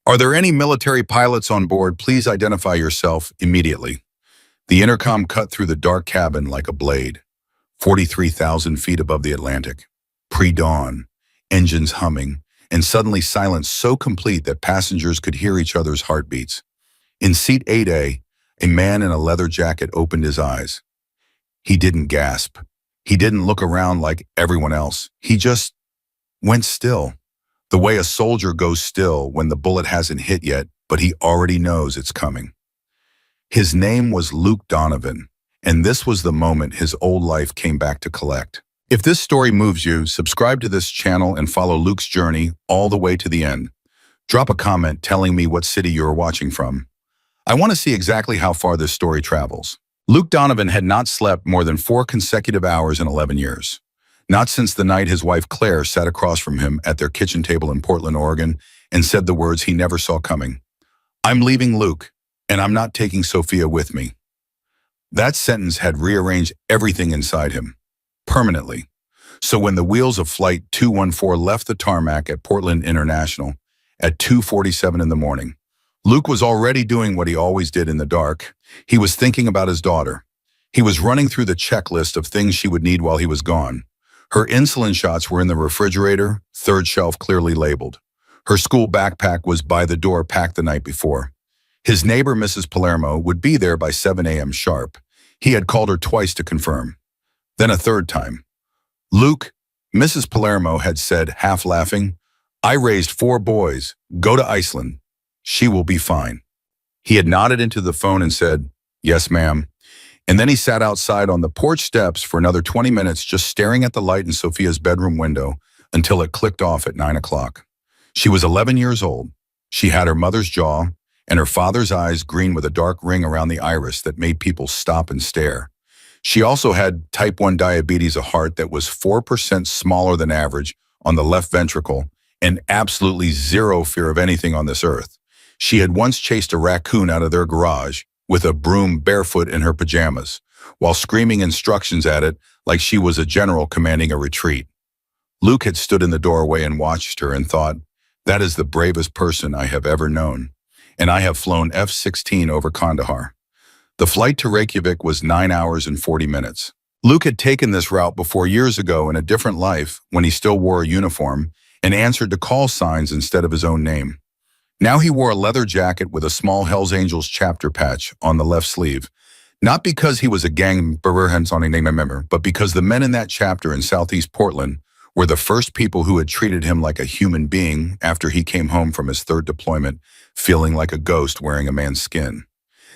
Are there any military pilots on board? Please identify yourself immediately. The intercom cut through the dark cabin like a blade, 43,000 feet above the Atlantic. Pre-dawn, engines humming, and suddenly silence so complete that passengers could hear each other's heartbeats. In seat 8A, a man in a leather jacket opened his eyes. He didn't gasp. He didn't look around like everyone else. He just went still. The way a soldier goes still when the bullet hasn't hit yet, but he already knows it's coming. His name was Luke Donovan, and this was the moment his old life came back to collect. If this story moves you, subscribe to this channel and follow Luke's journey all the way to the end. Drop a comment telling me what city you're watching from. I want to see exactly how far this story travels. Luke Donovan had not slept more than 4 consecutive hours in 11 years. Not since the night his wife Claire sat across from him at their kitchen table in Portland, Oregon, and said the words he never saw coming. "I'm leaving Luke, and I'm not taking Sophia with me." That sentence had rearranged everything inside him, permanently. So when the wheels of Flight 214 left the tarmac at Portland International at 2:47 in the morning, Luke was already doing what he always did in the dark. He was thinking about his daughter. He was running through the checklist of things she would need while he was gone. Her insulin shots were in the refrigerator, third shelf clearly labeled. Her school backpack was by the door packed the night before. His neighbor, Mrs. Palermo, would be there by 7 a.m. sharp. He had called her twice to confirm. Then a third time. "Luke," Mrs. Palermo had said, half laughing, "I raised 4 boys. Go to Iceland. She will be fine." He had nodded into the phone and said, "Yes, ma'am." And then he sat outside on the porch steps for another 20 minutes just staring at the light in Sophia's bedroom window until it clicked off at 9 o'clock. She was 11 years old. She had her mother's jaw and her father's eyes green with a dark ring around the iris that made people stop and stare. She also had type 1 diabetes, a heart that was 4% smaller than average on the left ventricle, and absolutely zero fear of anything on this earth. She had once chased a raccoon out of their garage with a broom barefoot in her pajamas, while screaming instructions at it like she was a general commanding a retreat. Luke had stood in the doorway and watched her and thought, "That is the bravest person I have ever known." And I have flown F-16 over Kandahar. The flight to Reykjavik was 9 hours and 40 minutes. Luke had taken this route before years ago in a different life when he still wore a uniform and answered to call signs instead of his own name. Now he wore a leather jacket with a small Hells Angels chapter patch on the left sleeve, not because he was a gang member, but because the men in that chapter in Southeast Portland were the first people who had treated him like a human being after he came home from his 3rd deployment, feeling like a ghost wearing a man's skin.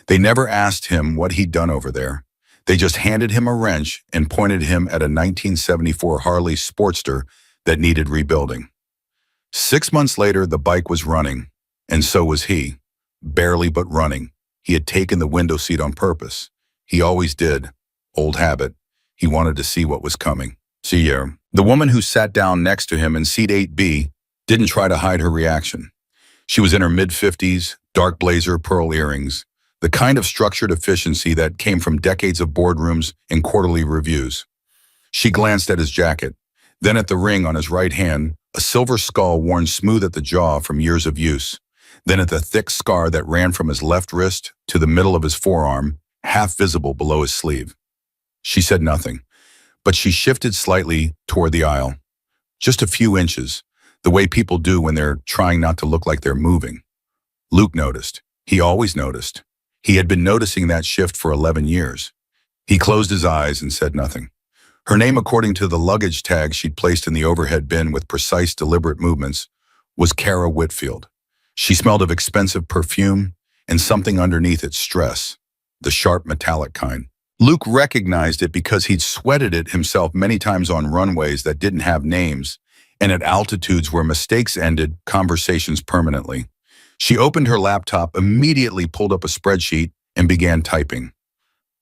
They never asked him what he'd done over there. They just handed him a wrench and pointed him at a 1974 Harley Sportster that needed rebuilding. 6 months later, the bike was running. And so was he, barely but running. He had taken the window seat on purpose. He always did. Old habit. He wanted to see what was coming. The woman who sat down next to him in seat 8B didn't try to hide her reaction. She was in her mid-50s, dark blazer, pearl earrings, the kind of structured efficiency that came from decades of boardrooms and quarterly reviews. She glanced at his jacket, then at the ring on his right hand, a silver skull worn smooth at the jaw from years of use. Then at the thick scar that ran from his left wrist to the middle of his forearm, half visible below his sleeve. She said nothing, but she shifted slightly toward the aisle. Just a few inches, the way people do when they're trying not to look like they're moving. Luke noticed. He always noticed. He had been noticing that shift for 11 years. He closed his eyes and said nothing. Her name, according to the luggage tag she'd placed in the overhead bin with precise, deliberate movements, was Kara Whitfield. She smelled of expensive perfume and something underneath it, stress, the sharp metallic kind. Luke recognized it because he'd sweated it himself many times on runways that didn't have names and at altitudes where mistakes ended conversations permanently. She opened her laptop, immediately pulled up a spreadsheet, and began typing.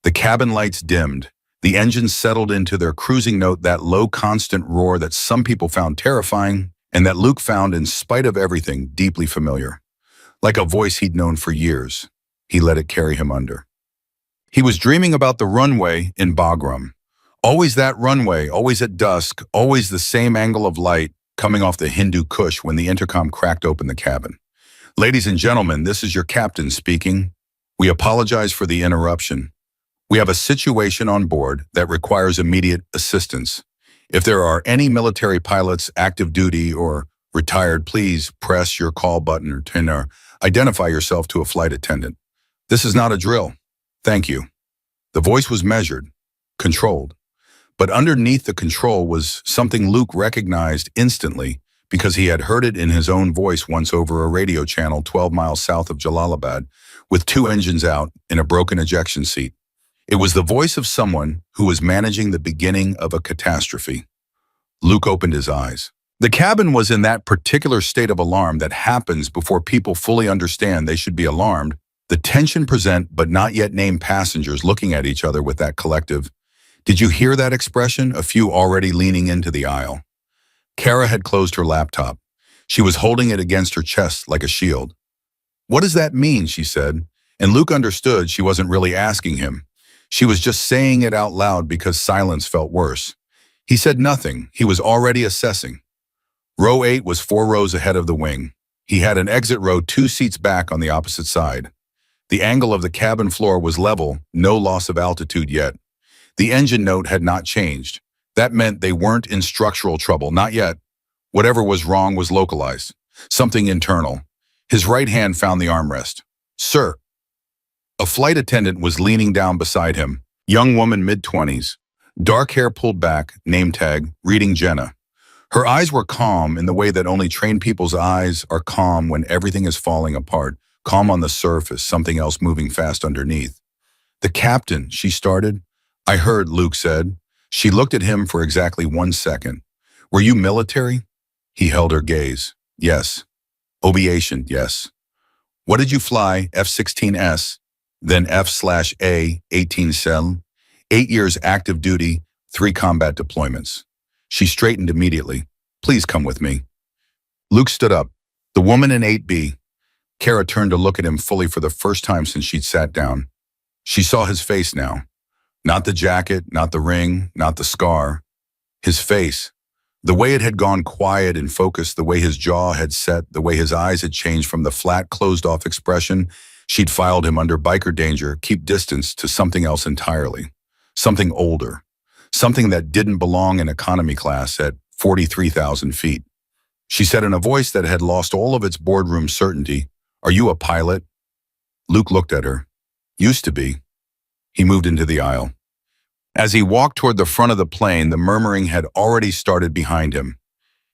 The cabin lights dimmed. The engines settled into their cruising note, that low, constant roar that some people found terrifying, and that Luke found, in spite of everything, deeply familiar. Like a voice he'd known for years, he let it carry him under. He was dreaming about the runway in Bagram. Always that runway, always at dusk, always the same angle of light coming off the Hindu Kush when the intercom cracked open the cabin. Ladies and gentlemen, this is your captain speaking. We apologize for the interruption. We have a situation on board that requires immediate assistance. If there are any military pilots active duty or retired, please press your call button or identify yourself to a flight attendant. This is not a drill. Thank you. The voice was measured, controlled. But underneath the control was something Luke recognized instantly because he had heard it in his own voice once over a radio channel 12 miles south of Jalalabad with 2 engines out in a broken ejection seat. It was the voice of someone who was managing the beginning of a catastrophe. Luke opened his eyes. The cabin was in that particular state of alarm that happens before people fully understand they should be alarmed. The tension present but not yet named passengers looking at each other with that collective. Did you hear that expression? A few already leaning into the aisle. Kara had closed her laptop. She was holding it against her chest like a shield. What does that mean? She said. And Luke understood she wasn't really asking him. She was just saying it out loud because silence felt worse. He said nothing. He was already assessing. Row 8 was 4 rows ahead of the wing. He had an exit row 2 seats back on the opposite side. The angle of the cabin floor was level, no loss of altitude yet. The engine note had not changed. That meant they weren't in structural trouble, not yet. Whatever was wrong was localized, something internal. His right hand found the armrest. Sir. A flight attendant was leaning down beside him, young woman mid-20s, dark hair pulled back, name tag, reading Jenna. Her eyes were calm in the way that only trained people's eyes are calm when everything is falling apart, calm on the surface, something else moving fast underneath. The captain, she started. I heard, Luke said. She looked at him for exactly 1 second. Were you military? He held her gaze. Yes. Aviation, yes. What did you fly? F-16S, then F/A 18 cell, 8 years active duty, 3 combat deployments. She straightened immediately. Please come with me. Luke stood up. The woman in 8B. Kara turned to look at him fully for the first time since she'd sat down. She saw his face now. Not the jacket, not the ring, not the scar. His face. The way it had gone quiet and focused, the way his jaw had set, the way his eyes had changed from the flat, closed-off expression she'd filed him under biker danger, keep distance, to something else entirely. Something older. Something that didn't belong in economy class at 43,000 feet. She said in a voice that had lost all of its boardroom certainty, Are you a pilot? Luke looked at her. Used to be. He moved into the aisle. As he walked toward the front of the plane, the murmuring had already started behind him.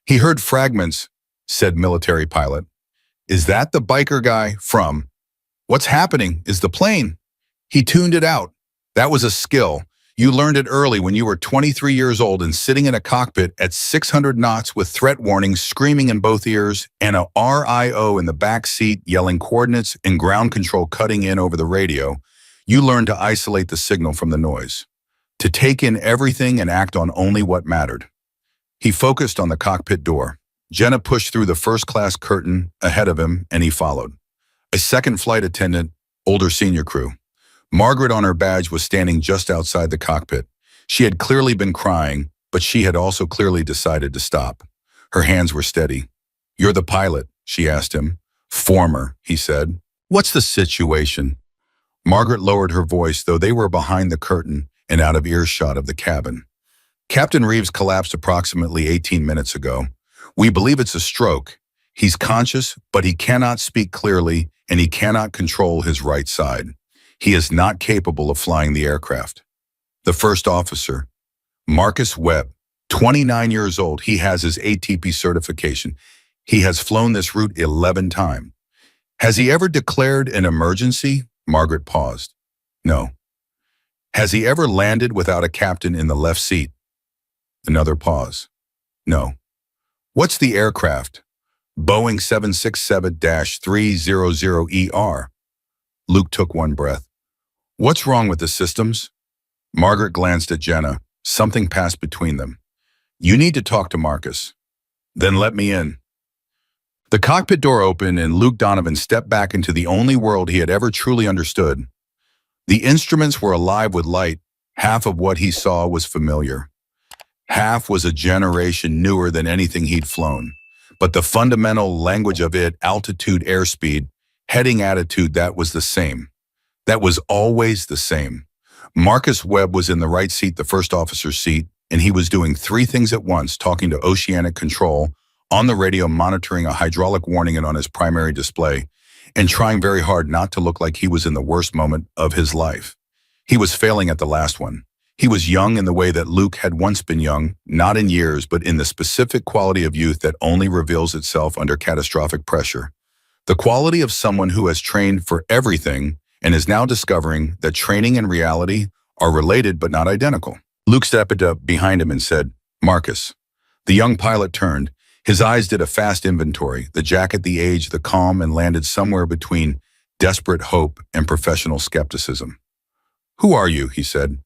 He heard fragments, said military pilot. Is that the biker guy from? What's happening? Is the plane? He tuned it out. That was a skill. You learned it early when you were 23 years old and sitting in a cockpit at 600 knots with threat warnings screaming in both ears and a RIO in the back seat yelling coordinates and ground control cutting in over the radio. You learned to isolate the signal from the noise, to take in everything and act on only what mattered. He focused on the cockpit door. Jenna pushed through the first-class curtain ahead of him, and he followed. A second flight attendant, older senior crew. Margaret on her badge was standing just outside the cockpit. She had clearly been crying, but she had also clearly decided to stop. Her hands were steady. You're the pilot, she asked him. Former, he said. What's the situation? Margaret lowered her voice, though they were behind the curtain and out of earshot of the cabin. Captain Reeves collapsed approximately 18 minutes ago. We believe it's a stroke. He's conscious, but he cannot speak clearly, and he cannot control his right side. He is not capable of flying the aircraft. The first officer, Marcus Webb, 29 years old. He has his ATP certification. He has flown this route 11 times. Has he ever declared an emergency? Margaret paused. No. Has he ever landed without a captain in the left seat? Another pause. No. What's the aircraft? Boeing 767-300ER. Luke took one breath. What's wrong with the systems? Margaret glanced at Jenna. Something passed between them. You need to talk to Marcus. Then let me in. The cockpit door opened and Luke Donovan stepped back into the only world he had ever truly understood. The instruments were alive with light. Half of what he saw was familiar. Half was a generation newer than anything he'd flown. but the fundamental language of it, altitude, airspeed, heading attitude, that was the same. That was always the same. Marcus Webb was in the right seat, the first officer's seat, and he was doing three things at once, talking to Oceanic Control, on the radio monitoring a hydraulic warning on his primary display, and trying very hard not to look like he was in the worst moment of his life. He was failing at the last one. He was young in the way that Luke had once been young, not in years, but in the specific quality of youth that only reveals itself under catastrophic pressure. The quality of someone who has trained for everything and is now discovering that training and reality are related but not identical. Luke stepped up behind him and said, "Marcus." The young pilot turned. His eyes did a fast inventory, the jacket, the age, the calm, and landed somewhere between desperate hope and professional skepticism. "Who are you?" he said.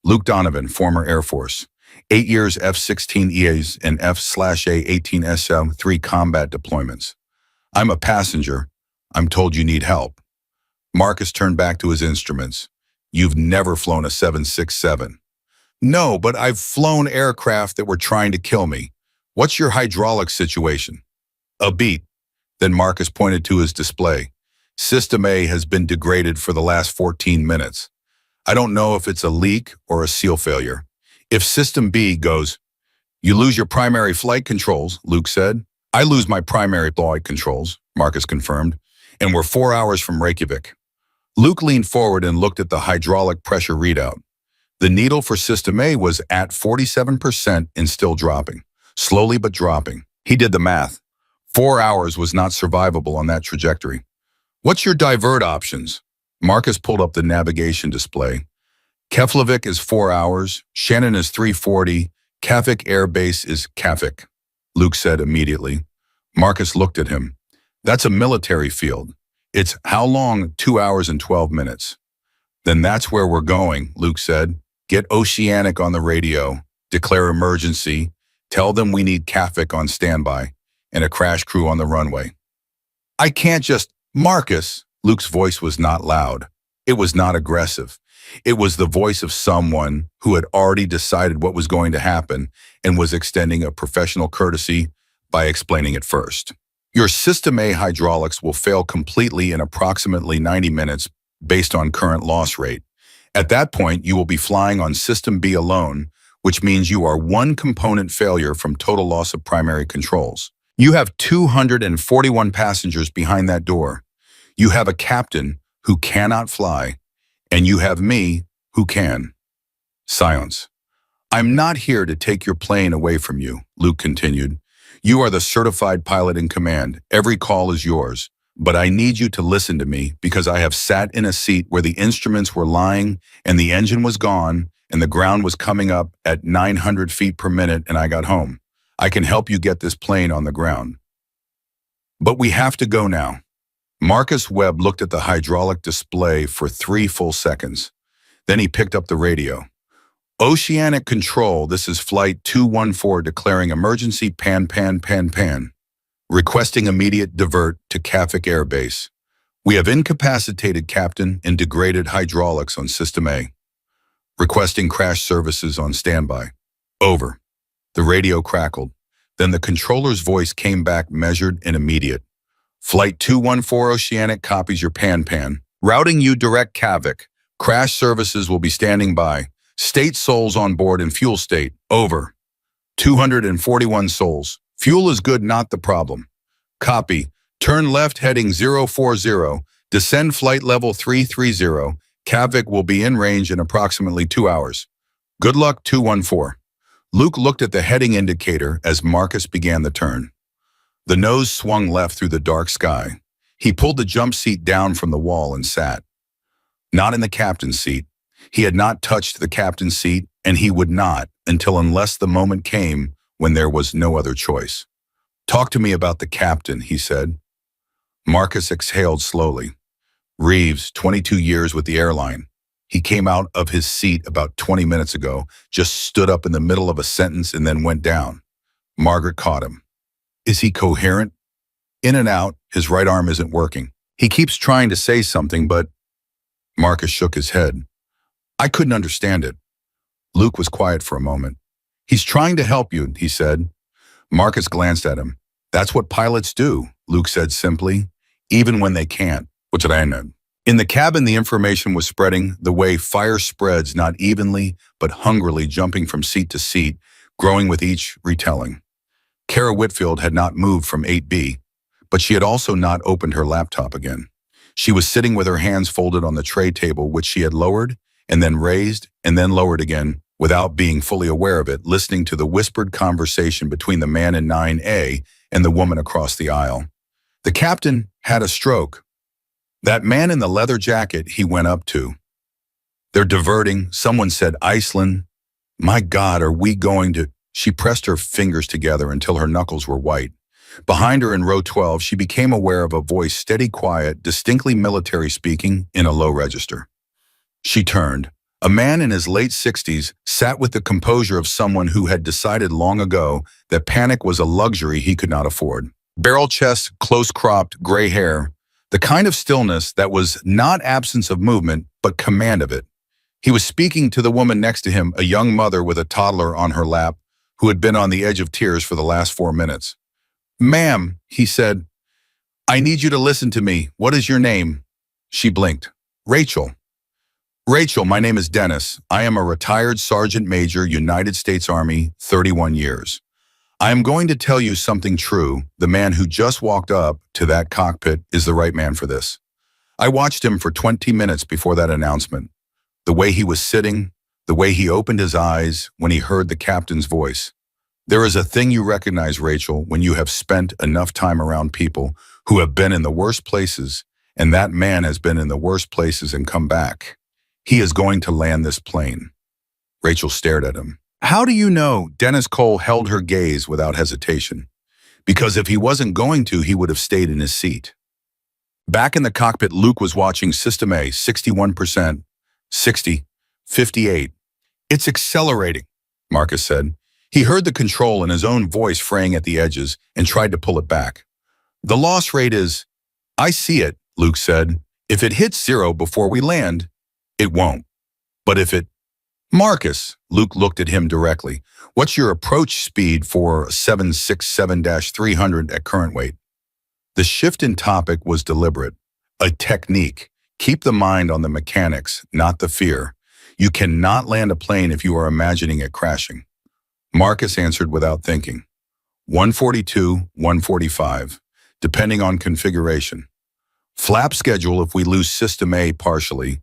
"Luke Donovan, former Air Force. 8 years F-16 EAs and F/A-18 SM-3 combat deployments. I'm a passenger. I'm told you need help." Marcus turned back to his instruments. "You've never flown a 767. "No, but I've flown aircraft that were trying to kill me. What's your hydraulic situation?" "A beat." Then Marcus pointed to his display. "System A has been degraded for the last 14 minutes. I don't know if it's a leak or a seal failure. If System B goes..." "You lose your primary flight controls," Luke said. "I lose my primary flight controls," Marcus confirmed, "and we're 4 hours from Reykjavik." Luke leaned forward and looked at the hydraulic pressure readout. The needle for System A was at 47% and still dropping, slowly but dropping. He did the math. 4 hours was not survivable on that trajectory. "What's your divert options?" Marcus pulled up the navigation display. "Keflavik is 4 hours, Shannon is 340, Keflavik Air Base is Keflavik," Luke said immediately. Marcus looked at him. "That's a military field. It's how long? 2 hours and 12 minutes. "Then that's where we're going," Luke said. "Get Oceanic on the radio, declare emergency, tell them we need Keflavik on standby, and a crash crew on the runway." "I can't just..." "Marcus," Luke's voice was not loud. It was not aggressive. It was the voice of someone who had already decided what was going to happen and was extending a professional courtesy by explaining it first. "Your System A hydraulics will fail completely in approximately 90 minutes based on current loss rate. At that point, you will be flying on System B alone, which means you are one component failure from total loss of primary controls. You have 241 passengers behind that door. You have a captain who cannot fly, and you have me who can." Silence. "I'm not here to take your plane away from you," Luke continued. "You are the certified pilot in command. Every call is yours. But I need you to listen to me because I have sat in a seat where the instruments were lying and the engine was gone and the ground was coming up at 900 feet per minute and I got home. I can help you get this plane on the ground. But we have to go now." Marcus Webb looked at the hydraulic display for 3 full seconds. Then he picked up the radio. "Oceanic Control, this is Flight 214 declaring emergency pan. Requesting immediate divert to Keflavik Air Base. We have incapacitated captain and degraded hydraulics on System A. Requesting crash services on standby. Over." The radio crackled. Then the controller's voice came back measured and immediate. "Flight 214 Oceanic copies your pan. Routing you direct Keflavik. Crash services will be standing by. State souls on board in fuel state. Over. 241 souls. Fuel is good, not the problem. Copy. Turn left heading 040. Descend flight level 330. Keflavik will be in range in approximately 2 hours. Good luck, 214. Luke looked at the heading indicator as Marcus began the turn. The nose swung left through the dark sky. He pulled the jump seat down from the wall and sat. Not in the captain's seat. He had not touched the captain's seat, and he would not unless the moment came when there was no other choice. "Talk to me about the captain," he said. Marcus exhaled slowly. "Reeves, 22 years with the airline. He came out of his seat about 20 minutes ago, just stood up in the middle of a sentence and then went down." Margaret caught him. "Is he coherent?" "In and out, his right arm isn't working. He keeps trying to say something, but..." Marcus shook his head. "I couldn't understand it." Luke was quiet for a moment. "He's trying to help you," he said. Marcus glanced at him. That's what pilots do, Luke said simply, even when they can't. What's I know? In the cabin, the information was spreading the way fire spreads, not evenly, but hungrily, jumping from seat to seat, growing with each retelling. Kara Whitfield had not moved from 8B, but she had also not opened her laptop again. She was sitting with her hands folded on the tray table, which she had lowered and then raised and then lowered again without being fully aware of it, listening to the whispered conversation between the man in 9A and the woman across the aisle. The captain had a stroke. That man in the leather jacket he went up to. They're diverting. Someone said Iceland. My God, are we going to... She pressed her fingers together until her knuckles were white. Behind her in row 12, she became aware of a voice, steady, quiet, distinctly military speaking in a low register. She turned. A man in his late 60s sat with the composure of someone who had decided long ago that panic was a luxury he could not afford. Barrel chest, close-cropped, gray hair, the kind of stillness that was not absence of movement, but command of it. He was speaking to the woman next to him, a young mother with a toddler on her lap, who had been on the edge of tears for the last 4 minutes. "Ma'am," he said, "I need you to listen to me. What is your name?" She blinked. "Rachel." "Rachel, my name is Dennis. I am a retired Sergeant Major, United States Army, 31 years. I am going to tell you something true. The man who just walked up to that cockpit is the right man for this. I watched him for 20 minutes before that announcement. The way he was sitting, the way he opened his eyes when he heard the captain's voice. There is a thing you recognize, Rachel, when you have spent enough time around people who have been in the worst places, and that man has been in the worst places and come back. He is going to land this plane." Rachel stared at him. "How do you know?" Dennis Cole held her gaze without hesitation. "Because if he wasn't going to, he would have stayed in his seat." Back in the cockpit, Luke was watching System A, 61%, 60, 58. "It's accelerating," Marcus said. He heard the control in his own voice fraying at the edges and tried to pull it back. "The loss rate is..." "I see it," Luke said. "If it hits 0 before we land, it won't. But if it..." "Marcus," Luke looked at him directly, "what's your approach speed for 767-300 at current weight?" The shift in topic was deliberate. A technique. Keep the mind on the mechanics, not the fear. You cannot land a plane if you are imagining it crashing. Marcus answered without thinking. 142, 145, depending on configuration. Flap schedule if we lose System A partially.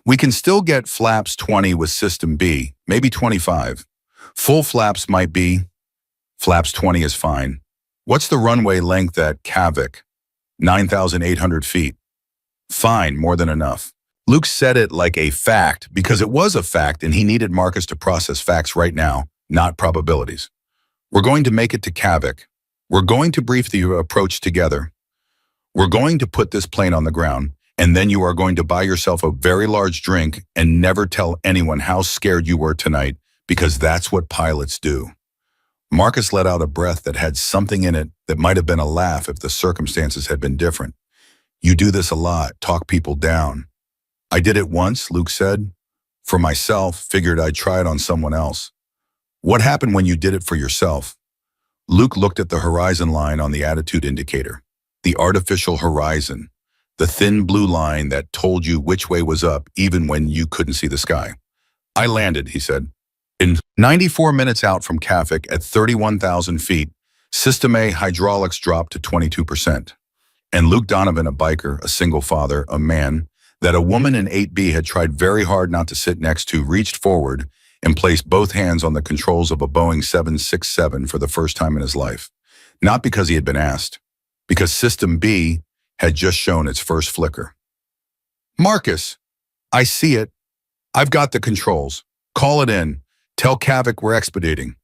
We can still get flaps 20 with System B, maybe 25. Full flaps might be. Flaps 20 is fine. What's the runway length at Kavik? 9,800 feet. Fine, more than enough. Luke said it like a fact because it was a fact and he needed Marcus to process facts right now, not probabilities. "We're going to make it to Kavik. We're going to brief the approach together. We're going to put this plane on the ground, and then you are going to buy yourself a very large drink and never tell anyone how scared you were tonight, because that's what pilots do." Marcus let out a breath that had something in it that might have been a laugh if the circumstances had been different. "You do this a lot, talk people down." "I did it once," Luke said. "For myself, figured I'd try it on someone else." "What happened when you did it for yourself?" Luke looked at the horizon line on the attitude indicator. The artificial horizon. The thin blue line that told you which way was up even when you couldn't see the sky. "I landed," he said. In 94 minutes out from Kavik at 31,000 feet, System A hydraulics dropped to 22%. And Luke Donovan, a biker, a single father, a man that a woman in 8B had tried very hard not to sit next to, reached forward and placed both hands on the controls of a Boeing 767 for the first time in his life. Not because he had been asked, because System B had just shown its first flicker. "Marcus, I see it. I've got the controls. Call it in. Tell Kavik we're expediting."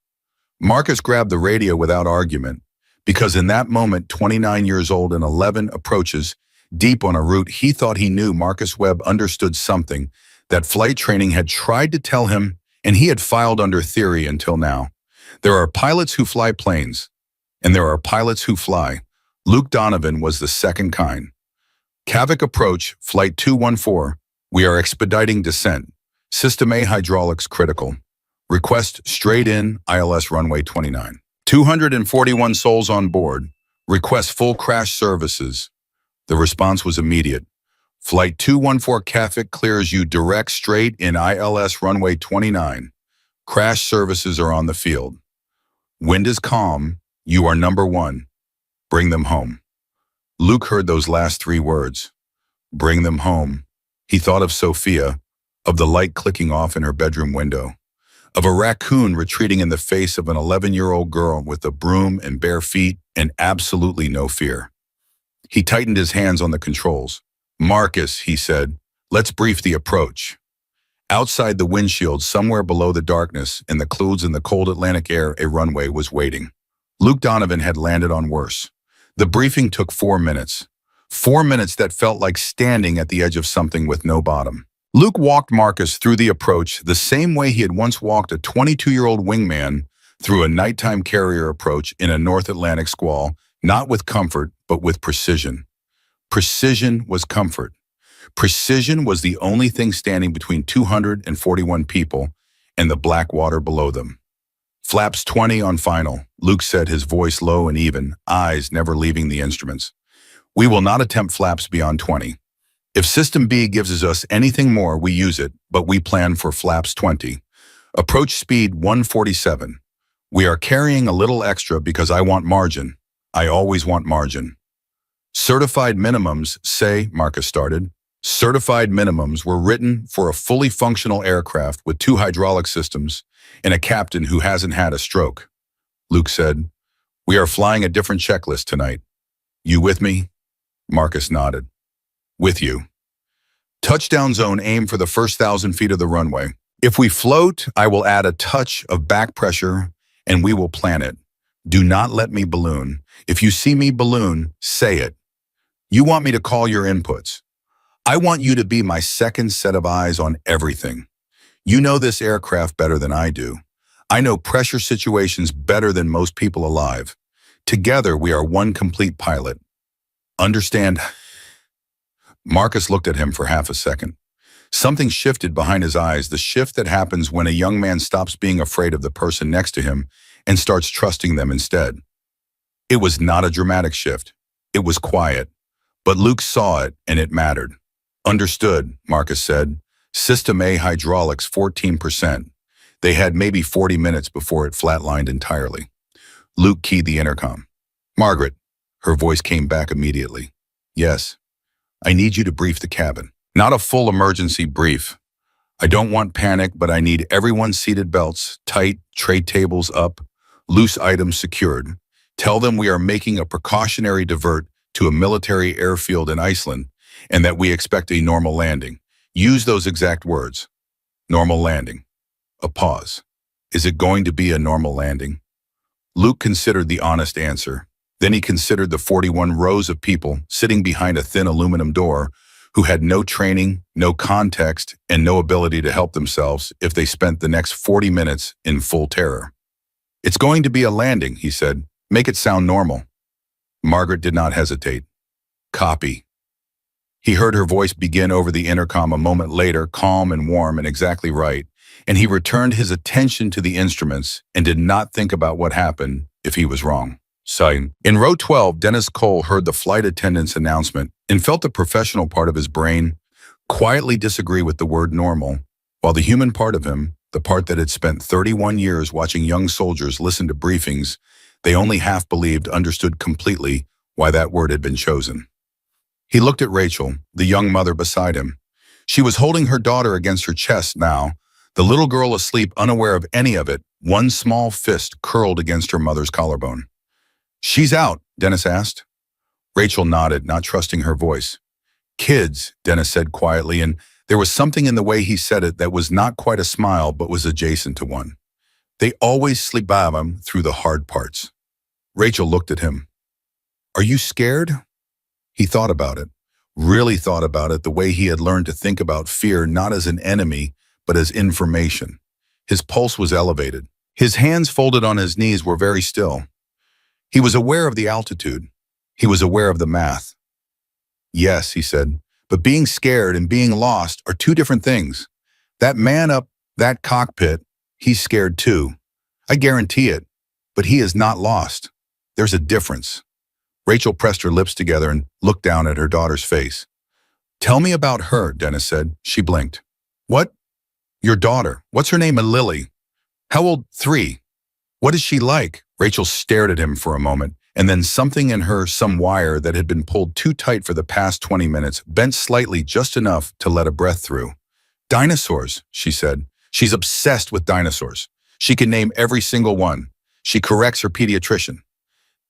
Marcus grabbed the radio without argument, because in that moment, 29 years old and 11 approaches, deep on a route he thought he knew, Marcus Webb understood something that flight training had tried to tell him, and he had filed under theory until now. There are pilots who fly planes, and there are pilots who fly. Luke Donovan was the second kind. "Kavik approach, flight 214. We are expediting descent. System A hydraulics critical. Request straight in, ILS runway 29. 241 souls on board. Request full crash services. The response was immediate. Flight 214 CAFIC clears you direct straight in ILS runway 29. Crash services are on the field. Wind is calm. You are number one. Bring them home. Luke heard those last three words. Bring them home. He thought of Sophia, of the light clicking off in her bedroom window, of a raccoon retreating in the face of an 11-year-old girl with a broom and bare feet and absolutely no fear. He tightened his hands on the controls. Marcus, he said, let's brief the approach. Outside the windshield, somewhere below the darkness and the clouds in the cold Atlantic air, a runway was waiting. Luke Donovan had landed on worse. The briefing took 4 minutes. 4 minutes that felt like standing at the edge of something with no bottom. Luke walked Marcus through the approach the same way he had once walked a 22-year-old wingman through a nighttime carrier approach in a North Atlantic squall, not with comfort, but with precision. Precision was comfort. Precision was the only thing standing between 241 people and the black water below them. Flaps 20 on final, Luke said, his voice low and even, eyes never leaving the instruments. We will not attempt flaps beyond 20. If System B gives us anything more, we use it, but we plan for flaps 20. Approach speed 147. We are carrying a little extra because I want margin. I always want margin. Certified minimums say, Marcus started. Certified minimums were written for a fully functional aircraft with 2 hydraulic systems and a captain who hasn't had a stroke. Luke said, we are flying a different checklist tonight. You with me? Marcus nodded. With you. Touchdown zone, aim for the first 1,000 feet of the runway. If we float, I will add a touch of back pressure and we will plan it. Do not let me balloon. If you see me balloon, say it. You want me to call your inputs. I want you to be my second set of eyes on everything. You know this aircraft better than I do. I know pressure situations better than most people alive. Together, we are one complete pilot. Understand? Marcus looked at him for half a second. Something shifted behind his eyes, the shift that happens when a young man stops being afraid of the person next to him and starts trusting them instead. It was not a dramatic shift. It was quiet. But Luke saw it, and it mattered. Understood, Marcus said. System A hydraulics 14%. They had maybe 40 minutes before it flatlined entirely. Luke keyed the intercom. Margaret, her voice came back immediately. Yes, I need you to brief the cabin. Not a full emergency brief. I don't want panic, but I need everyone seated belts, tight, tray tables up, loose items secured. Tell them we are making a precautionary divert to a military airfield in Iceland and that we expect a normal landing. Use those exact words. Normal landing. A pause. Is it going to be a normal landing? Luke considered the honest answer. Then he considered the 41 rows of people sitting behind a thin aluminum door who had no training, no context, and no ability to help themselves if they spent the next 40 minutes in full terror. It's going to be a landing, he said. Make it sound normal. Margaret did not hesitate. Copy. He heard her voice begin over the intercom a moment later, calm and warm and exactly right, and he returned his attention to the instruments and did not think about what happened if he was wrong. Sign. In row 12, Dennis Cole heard the flight attendant's announcement and felt the professional part of his brain quietly disagree with the word normal, while the human part of him, the part that had spent 31 years watching young soldiers listen to briefings they only half believed, understood completely why that word had been chosen. He looked at Rachel, the young mother beside him. She was holding her daughter against her chest now, the little girl asleep, unaware of any of it, one small fist curled against her mother's collarbone. She's out, Dennis asked. Rachel nodded, not trusting her voice. Kids, Dennis said quietly, and there was something in the way he said it that was not quite a smile but was adjacent to one. They always sleep by them through the hard parts. Rachel looked at him. Are you scared? He thought about it, really thought about it the way he had learned to think about fear not as an enemy, but as information. His pulse was elevated. His hands folded on his knees were very still. He was aware of the altitude. He was aware of the math. Yes, he said, but being scared and being lost are two different things. That man up that cockpit, he's scared too. I guarantee it, but he is not lost. There's a difference. Rachel pressed her lips together and looked down at her daughter's face. Tell me about her, Dennis said. She blinked. What? Your daughter. What's her name? Lily. How old? 3. What is she like? Rachel stared at him for a moment, and then something in her, some wire that had been pulled too tight for the past 20 minutes, bent slightly just enough to let a breath through. Dinosaurs, she said. She's obsessed with dinosaurs. She can name every single one. She corrects her pediatrician.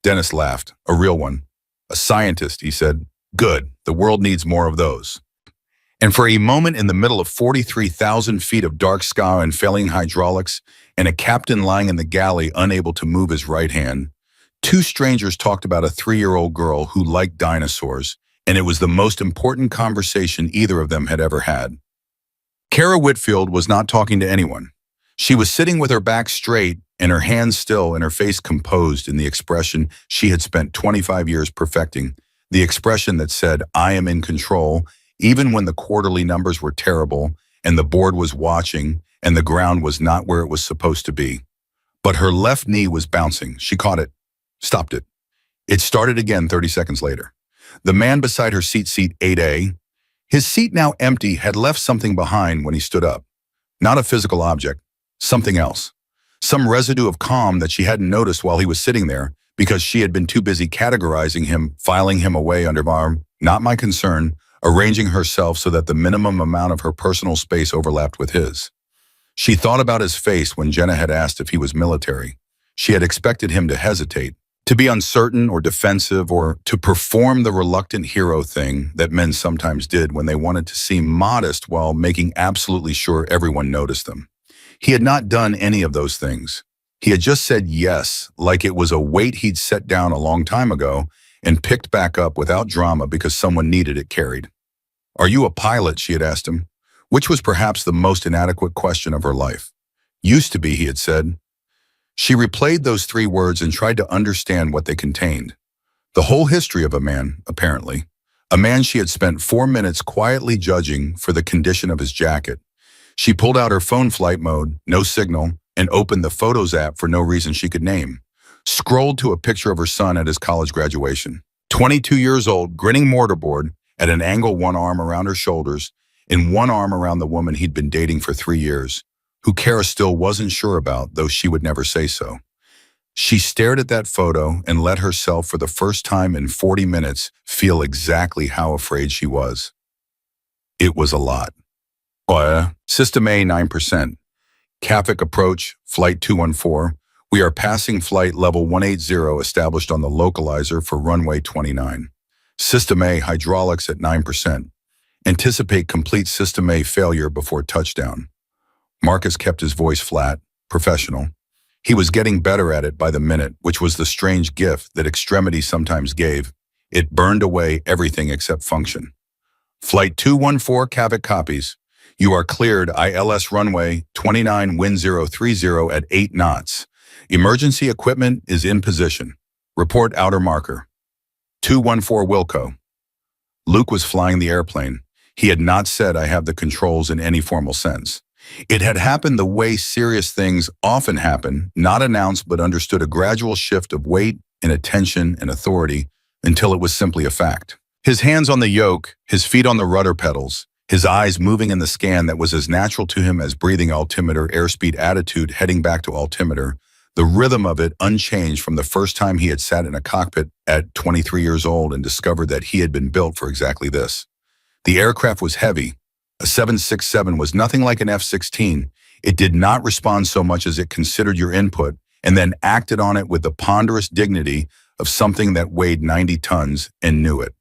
Dennis laughed. A real one. A scientist, he said. Good. The world needs more of those. And for a moment in the middle of 43,000 feet of dark sky and failing hydraulics, and a captain lying in the galley unable to move his right hand, 2 strangers talked about a 3-year-old girl who liked dinosaurs, and it was the most important conversation either of them had ever had. Kara Whitfield was not talking to anyone. She was sitting with her back straight and her hands still and her face composed in the expression she had spent 25 years perfecting, the expression that said, I am in control, even when the quarterly numbers were terrible and the board was watching and the ground was not where it was supposed to be. But her left knee was bouncing. She caught it, stopped it. It started again 30 seconds later. The man beside her seat 8A, his seat now empty, had left something behind when he stood up. Not a physical object, something else. Some residue of calm that she hadn't noticed while he was sitting there because she had been too busy categorizing him, filing him away under arm, not my concern, arranging herself so that the minimum amount of her personal space overlapped with his. She thought about his face when Jenna had asked if he was military. She had expected him to hesitate, to be uncertain or defensive, or to perform the reluctant hero thing that men sometimes did when they wanted to seem modest while making absolutely sure everyone noticed them. He had not done any of those things. He had just said yes, like it was a weight he'd set down a long time ago and picked back up without drama because someone needed it carried. Are you a pilot? She had asked him, which was perhaps the most inadequate question of her life. Used to be, he had said. She replayed those 3 words and tried to understand what they contained. The whole history of a man, apparently. A man she had spent 4 minutes quietly judging for the condition of his jacket. She pulled out her phone flight mode, no signal, and opened the Photos app for no reason she could name. Scrolled to a picture of her son at his college graduation. 22 years old, grinning mortarboard, at an angle, one arm around her shoulders, and one arm around the woman he'd been dating for 3 years, who Kara still wasn't sure about, though she would never say so. She stared at that photo and let herself, for the first time in 40 minutes, feel exactly how afraid she was. It was a lot. System A, 9%. CAFIC approach, Flight 214. We are passing flight level 180 established on the localizer for runway 29. System A, hydraulics at 9%. Anticipate complete System A failure before touchdown. Marcus kept his voice flat, professional. He was getting better at it by the minute, which was the strange gift that extremity sometimes gave. It burned away everything except function. Flight 214, CAFIC copies. You are cleared ILS runway 29 wind 030 at 8 knots. Emergency equipment is in position. Report outer marker. 214 Wilco. Luke was flying the airplane. He had not said I have the controls in any formal sense. It had happened the way serious things often happen, not announced but understood, a gradual shift of weight and attention and authority until it was simply a fact. His hands on the yoke, his feet on the rudder pedals, his eyes moving in the scan that was as natural to him as breathing altimeter, airspeed attitude heading back to altimeter, the rhythm of it unchanged from the first time he had sat in a cockpit at 23 years old and discovered that he had been built for exactly this. The aircraft was heavy. A 767 was nothing like an F-16. It did not respond so much as it considered your input and then acted on it with the ponderous dignity of something that weighed 90 tons and knew it.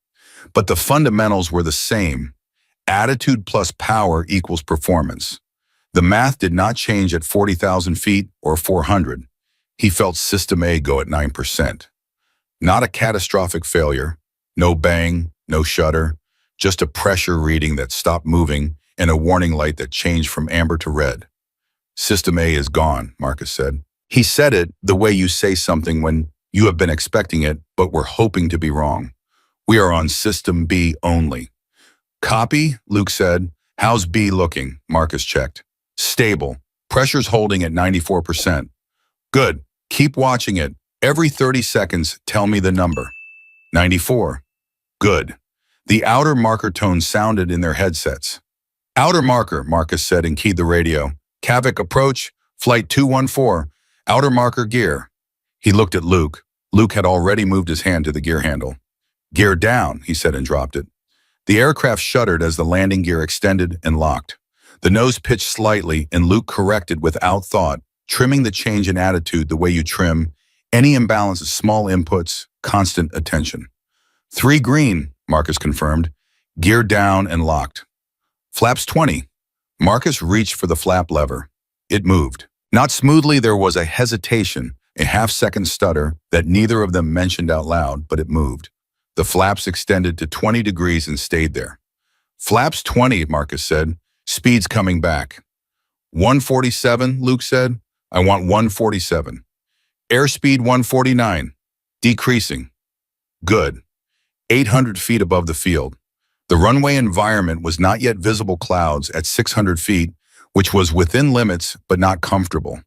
But the fundamentals were the same. Attitude plus power equals performance. The math did not change at 40,000 feet or 400. He felt System A go at 9%. Not a catastrophic failure. No bang, no shudder. Just a pressure reading that stopped moving and a warning light that changed from amber to red. System A is gone, Marcus said. He said it the way you say something when you have been expecting it but were hoping to be wrong. We are on System B only. Copy, Luke said. How's B looking? Marcus checked. Stable. Pressure's holding at 94%. Good. Keep watching it. Every 30 seconds, tell me the number. 94. Good. The outer marker tone sounded in their headsets. Outer marker, Marcus said and keyed the radio. Kavik approach, flight 214, outer marker gear. He looked at Luke. Luke had already moved his hand to the gear handle. Gear down, he said and dropped it. The aircraft shuddered as the landing gear extended and locked. The nose pitched slightly and Luke corrected without thought, trimming the change in attitude the way you trim any imbalance of small inputs, constant attention. 3 green, Marcus confirmed. Gear down and locked. Flaps 20. Marcus reached for the flap lever. It moved. Not smoothly, there was a hesitation, a half-second stutter that neither of them mentioned out loud, but it moved. The flaps extended to 20 degrees and stayed there. Flaps 20, Marcus said. Speed's coming back. 147, Luke said. I want 147. Airspeed 149. Decreasing. Good. 800 feet above the field. The runway environment was not yet visible clouds at 600 feet, which was within limits but not comfortable.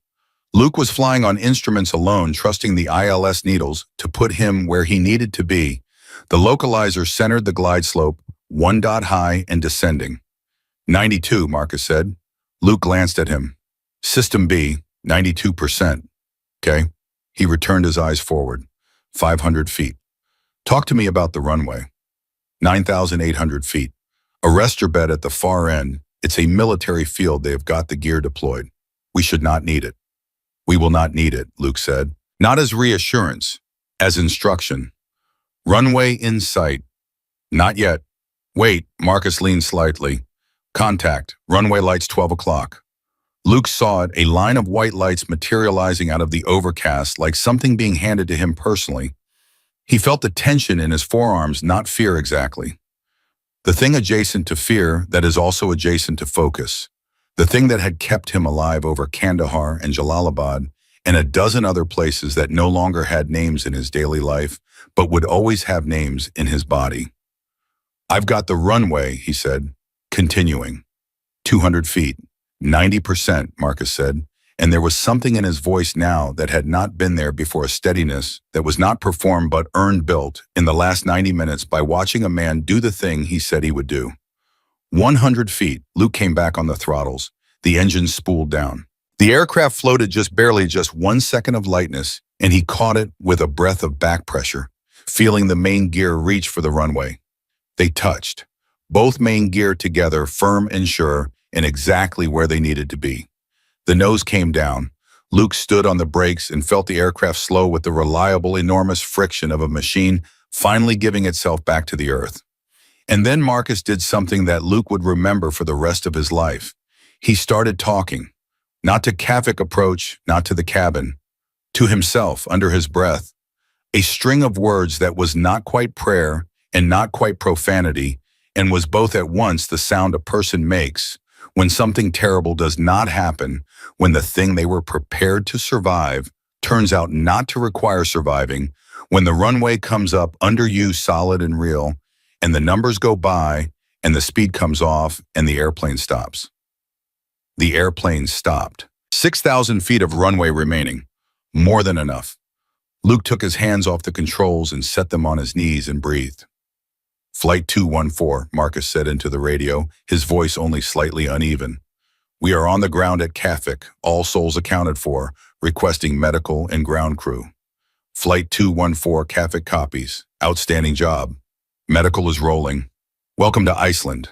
Luke was flying on instruments alone, trusting the ILS needles to put him where he needed to be. The localizer centered the glide slope, 1 dot high and descending. 92, Marcus said. Luke glanced at him. System B, 92%. Okay. He returned his eyes forward. 500 feet. Talk to me about the runway. 9,800 feet. Arrest your bed at the far end. It's a military field. They have got the gear deployed. We should not need it. We will not need it, Luke said. Not as reassurance, as instruction. Runway in sight. Not yet. Wait, Marcus leaned slightly. Contact. Runway lights 12 o'clock. Luke saw it, a line of white lights materializing out of the overcast like something being handed to him personally. He felt the tension in his forearms, not fear exactly. The thing adjacent to fear that is also adjacent to focus. The thing that had kept him alive over Kandahar and Jalalabad and a dozen other places that no longer had names in his daily life, but would always have names in his body. I've got the runway, he said, continuing. 200 feet. 90%, Marcus said, and there was something in his voice now that had not been there before, a steadiness that was not performed but earned, built in the last 90 minutes by watching a man do the thing he said he would do. 100 feet, Luke came back on the throttles. The engines spooled down. The aircraft floated just barely, just 1 second of lightness, and he caught it with a breath of back pressure, feeling the main gear reach for the runway. They touched, both main gear together, firm and sure, and exactly where they needed to be. The nose came down. Luke stood on the brakes and felt the aircraft slow with the reliable, enormous friction of a machine finally giving itself back to the earth. And then Marcus did something that Luke would remember for the rest of his life. He started talking, not to Kavik approach, not to the cabin, to himself under his breath, a string of words that was not quite prayer and not quite profanity, and was both at once the sound a person makes when something terrible does not happen, when the thing they were prepared to survive turns out not to require surviving, when the runway comes up under you solid and real, and the numbers go by, and the speed comes off, and the airplane stops. The airplane stopped. 6,000 feet of runway remaining. More than enough. Luke took his hands off the controls and set them on his knees and breathed. Flight 214, Marcus said into the radio, his voice only slightly uneven. We are on the ground at Kavik, all souls accounted for, requesting medical and ground crew. Flight 214, Kavik copies. Outstanding job. Medical is rolling. Welcome to Iceland.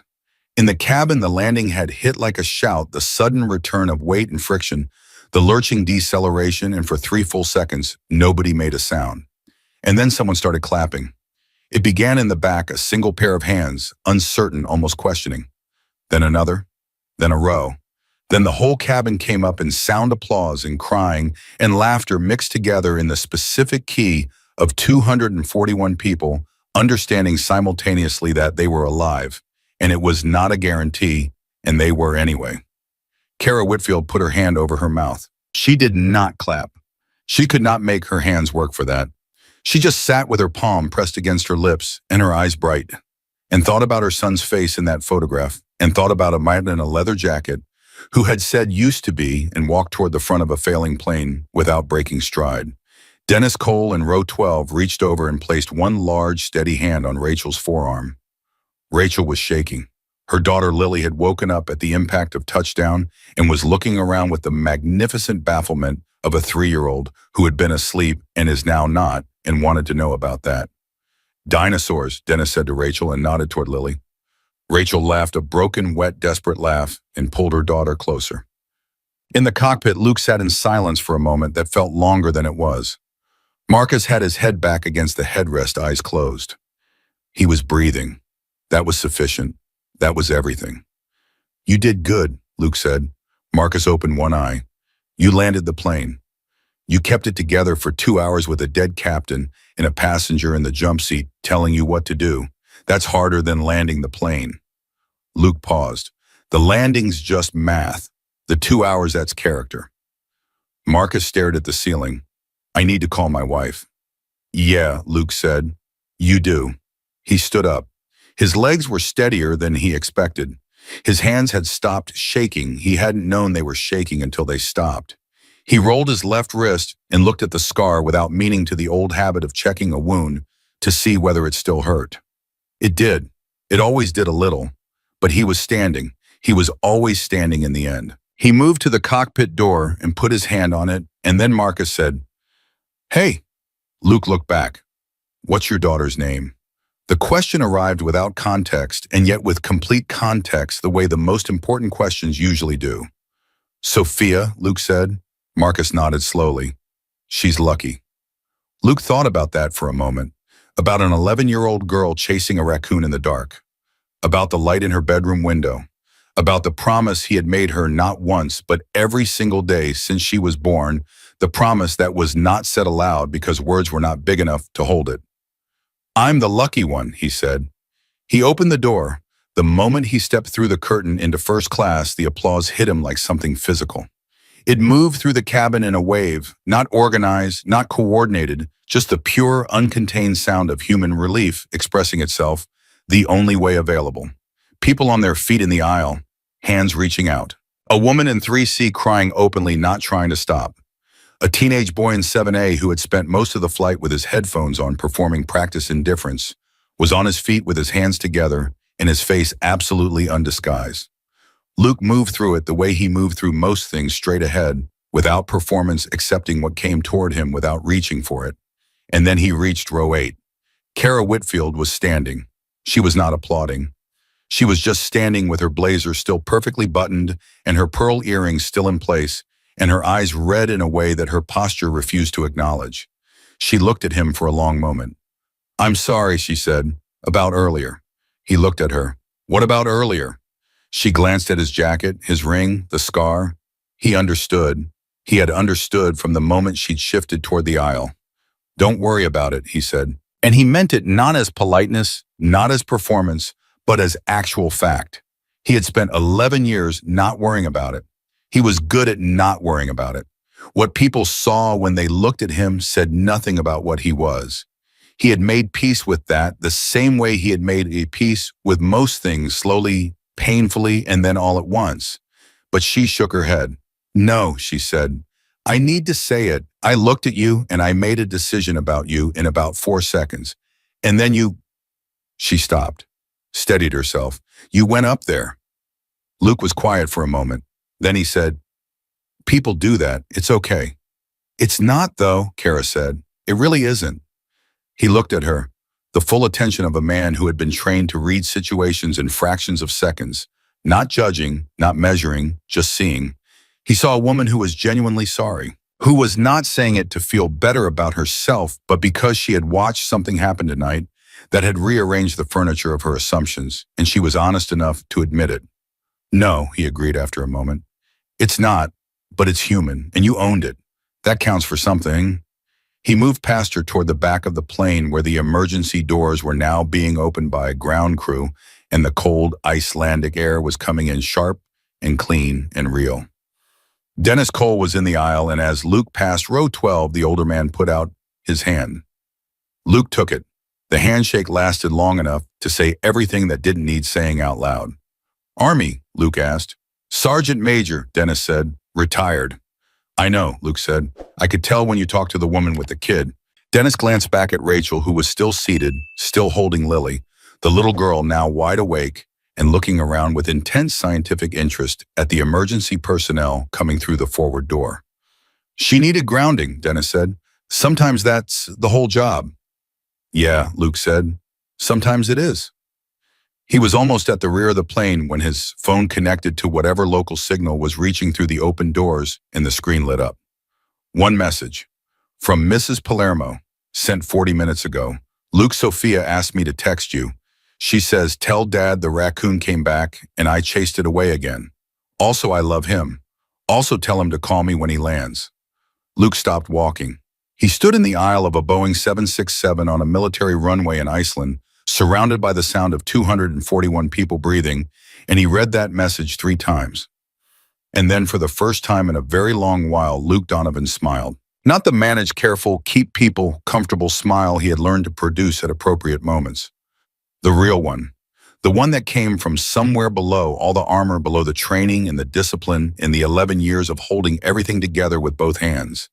In the cabin, the landing had hit like a shout, the sudden return of weight and friction, the lurching deceleration, and for 3 full seconds, nobody made a sound. And then someone started clapping. It began in the back, a single pair of hands, uncertain, almost questioning. Then another, then a row. Then the whole cabin came up in sound applause and crying and laughter mixed together in the specific key of 241 people, understanding simultaneously that they were alive, and it was not a guarantee, and they were anyway. Kara Whitfield put her hand over her mouth. She did not clap. She could not make her hands work for that. She just sat with her palm pressed against her lips and her eyes bright, and thought about her son's face in that photograph, and thought about a man in a leather jacket who had said used to be and walked toward the front of a failing plane without breaking stride. Dennis Cole in row 12 reached over and placed one large, steady hand on Rachel's forearm. Rachel was shaking. Her daughter Lily had woken up at the impact of touchdown and was looking around with the magnificent bafflement of a 3-year-old who had been asleep and is now not and wanted to know about that. Dinosaurs, Dennis said to Rachel and nodded toward Lily. Rachel laughed a broken, wet, desperate laugh and pulled her daughter closer. In the cockpit, Luke sat in silence for a moment that felt longer than it was. Marcus had his head back against the headrest, eyes closed. He was breathing. That was sufficient. That was everything. You did good, Luke said. Marcus opened one eye. You landed the plane. You kept it together for 2 hours with a dead captain and a passenger in the jump seat telling you what to do. That's harder than landing the plane. Luke paused. The landing's just math. The 2 hours, that's character. Marcus stared at the ceiling. I need to call my wife. Yeah, Luke said. You do. He stood up. His legs were steadier than he expected. His hands had stopped shaking. He hadn't known they were shaking until they stopped. He rolled his left wrist and looked at the scar without meaning to the old habit of checking a wound to see whether it still hurt. It did. It always did a little. But he was standing. He was always standing in the end. He moved to the cockpit door and put his hand on it, and then Marcus said, Hey. Luke looked back. What's your daughter's name? The question arrived without context, and yet with complete context the way the most important questions usually do. Sophia, Luke said. Marcus nodded slowly. She's lucky. Luke thought about that for a moment, about an 11-year-old girl chasing a raccoon in the dark, about the light in her bedroom window, about the promise he had made her not once but every single day since she was born, the promise that was not said aloud because words were not big enough to hold it. I'm the lucky one, he said. He opened the door. The moment he stepped through the curtain into first class, the applause hit him like something physical. It moved through the cabin in a wave, not organized, not coordinated, just the pure, uncontained sound of human relief expressing itself, the only way available. People on their feet in the aisle, hands reaching out. A woman in 3C crying openly, not trying to stop. A teenage boy in 7A who had spent most of the flight with his headphones on performing practice indifference was on his feet with his hands together and his face absolutely undisguised. Luke moved through it the way he moved through most things, straight ahead, without performance, accepting what came toward him without reaching for it. And then he reached row 8. Kara Whitfield was standing. She was not applauding. She was just standing with her blazer still perfectly buttoned and her pearl earrings still in place, and her eyes red in a way that her posture refused to acknowledge. She looked at him for a long moment. I'm sorry, she said. About earlier. He looked at her. What about earlier? She glanced at his jacket, his ring, the scar. He understood. He had understood from the moment she'd shifted toward the aisle. Don't worry about it, he said. And he meant it not as politeness, not as performance, but as actual fact. He had spent 11 years not worrying about it. He was good at not worrying about it. What people saw when they looked at him said nothing about what he was. He had made peace with that the same way he had made a peace with most things, slowly, painfully, and then all at once. But she shook her head. No, she said. I need to say it. I looked at you and I made a decision about you in about 4 seconds. And then you... She stopped, steadied herself. You went up there. Luke was quiet for a moment. Then he said, people do that. It's okay. It's not, though, Kara said. It really isn't. He looked at her, the full attention of a man who had been trained to read situations in fractions of seconds, not judging, not measuring, just seeing. He saw a woman who was genuinely sorry, who was not saying it to feel better about herself, but because she had watched something happen tonight that had rearranged the furniture of her assumptions, and she was honest enough to admit it. No, he agreed after a moment. It's not, but it's human, and you owned it. That counts for something. He moved past her toward the back of the plane where the emergency doors were now being opened by a ground crew, and the cold Icelandic air was coming in sharp and clean and real. Dennis Cole was in the aisle, and as Luke passed row 12, the older man put out his hand. Luke took it. The handshake lasted long enough to say everything that didn't need saying out loud. Army, Luke asked. Sergeant Major, Dennis said. Retired. I know, Luke said. I could tell when you talked to the woman with the kid. Dennis glanced back at Rachel, who was still seated, still holding Lily, the little girl now wide awake and looking around with intense scientific interest at the emergency personnel coming through the forward door. She needed grounding, Dennis said. Sometimes that's the whole job. Yeah, Luke said. Sometimes it is. He was almost at the rear of the plane when his phone connected to whatever local signal was reaching through the open doors and the screen lit up. One message. From Mrs. Palermo, sent 40 minutes ago. Luke, Sophia asked me to text you. She says, tell Dad the raccoon came back and I chased it away again. Also, I love him. Also, tell him to call me when he lands. Luke stopped walking. He stood in the aisle of a Boeing 767 on a military runway in Iceland, surrounded by the sound of 241 people breathing, and he read that message 3 times. And then for the first time in a very long while, Luke Donovan smiled. Not the managed, careful, keep people comfortable smile he had learned to produce at appropriate moments. The real one. The one that came from somewhere below all the armor, below the training and the discipline and the 11 years of holding everything together with both hands.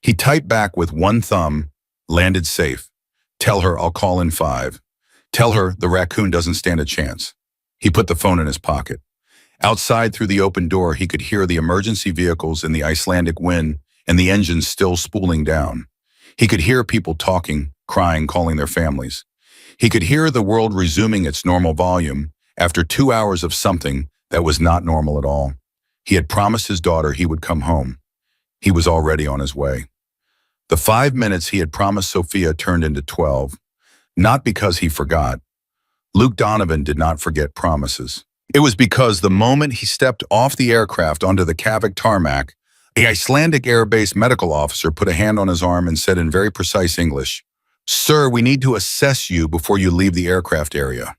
He typed back with one thumb, landed safe. Tell her I'll call in 5. Tell her the raccoon doesn't stand a chance. He put the phone in his pocket. Outside through the open door, he could hear the emergency vehicles in the Icelandic wind and the engines still spooling down. He could hear people talking, crying, calling their families. He could hear the world resuming its normal volume after 2 hours of something that was not normal at all. He had promised his daughter he would come home. He was already on his way. The 5 minutes he had promised Sophia turned into 12, not because he forgot. Luke Donovan did not forget promises. It was because the moment he stepped off the aircraft onto the Kavik tarmac, the Icelandic Air Base medical officer put a hand on his arm and said in very precise English, "Sir, we need to assess you before you leave the aircraft area."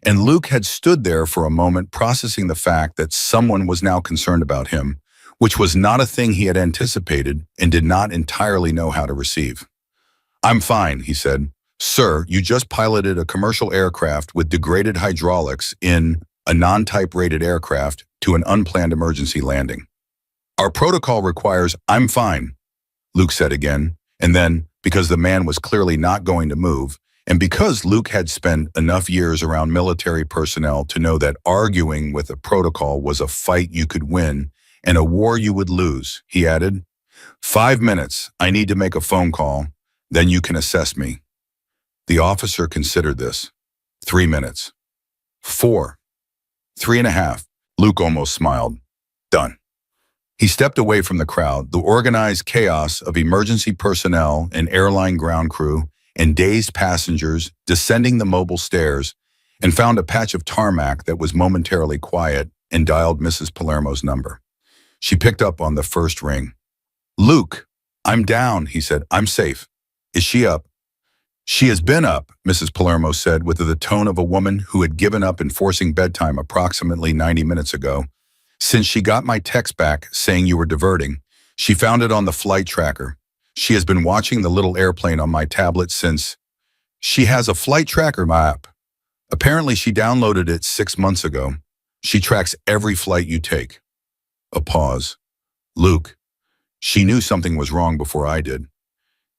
And Luke had stood there for a moment processing the fact that someone was now concerned about him, which was not a thing he had anticipated and did not entirely know how to receive. "I'm fine," he said. "Sir, you just piloted a commercial aircraft with degraded hydraulics in a non-type rated aircraft to an unplanned emergency landing. Our protocol requires," "I'm fine," Luke said again, and then, because the man was clearly not going to move, and because Luke had spent enough years around military personnel to know that arguing with a protocol was a fight you could win and a war you would lose, he added, 5 minutes, I need to make a phone call, then you can assess me." The officer considered this. 3 minutes. 4. 3.5. Luke almost smiled. Done. He stepped away from the crowd, the organized chaos of emergency personnel and airline ground crew and dazed passengers descending the mobile stairs, and found a patch of tarmac that was momentarily quiet and dialed Mrs. Palermo's number. She picked up on the first ring. "Luke, I'm down," he said. "I'm safe. Is she up?" "She has been up," Mrs. Palermo said with the tone of a woman who had given up enforcing bedtime approximately 90 minutes ago. "Since she got my text back saying you were diverting, she found it on the flight tracker. She has been watching the little airplane on my tablet since. She has a flight tracker app. Apparently she downloaded it 6 months ago. She tracks every flight you take." A pause. "Luke, she knew something was wrong before I did."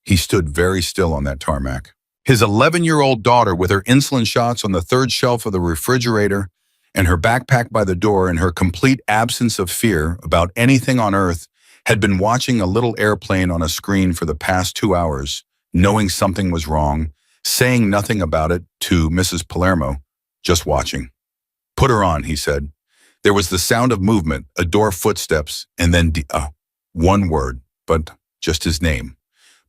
He stood very still on that tarmac. His 11-year-old daughter with her insulin shots on the 3rd shelf of the refrigerator and her backpack by the door and her complete absence of fear about anything on earth had been watching a little airplane on a screen for the past 2 hours, knowing something was wrong, saying nothing about it to Mrs. Palermo, just watching. "Put her on," he said. There was the sound of movement, a door, footsteps, and then one word, but just his name.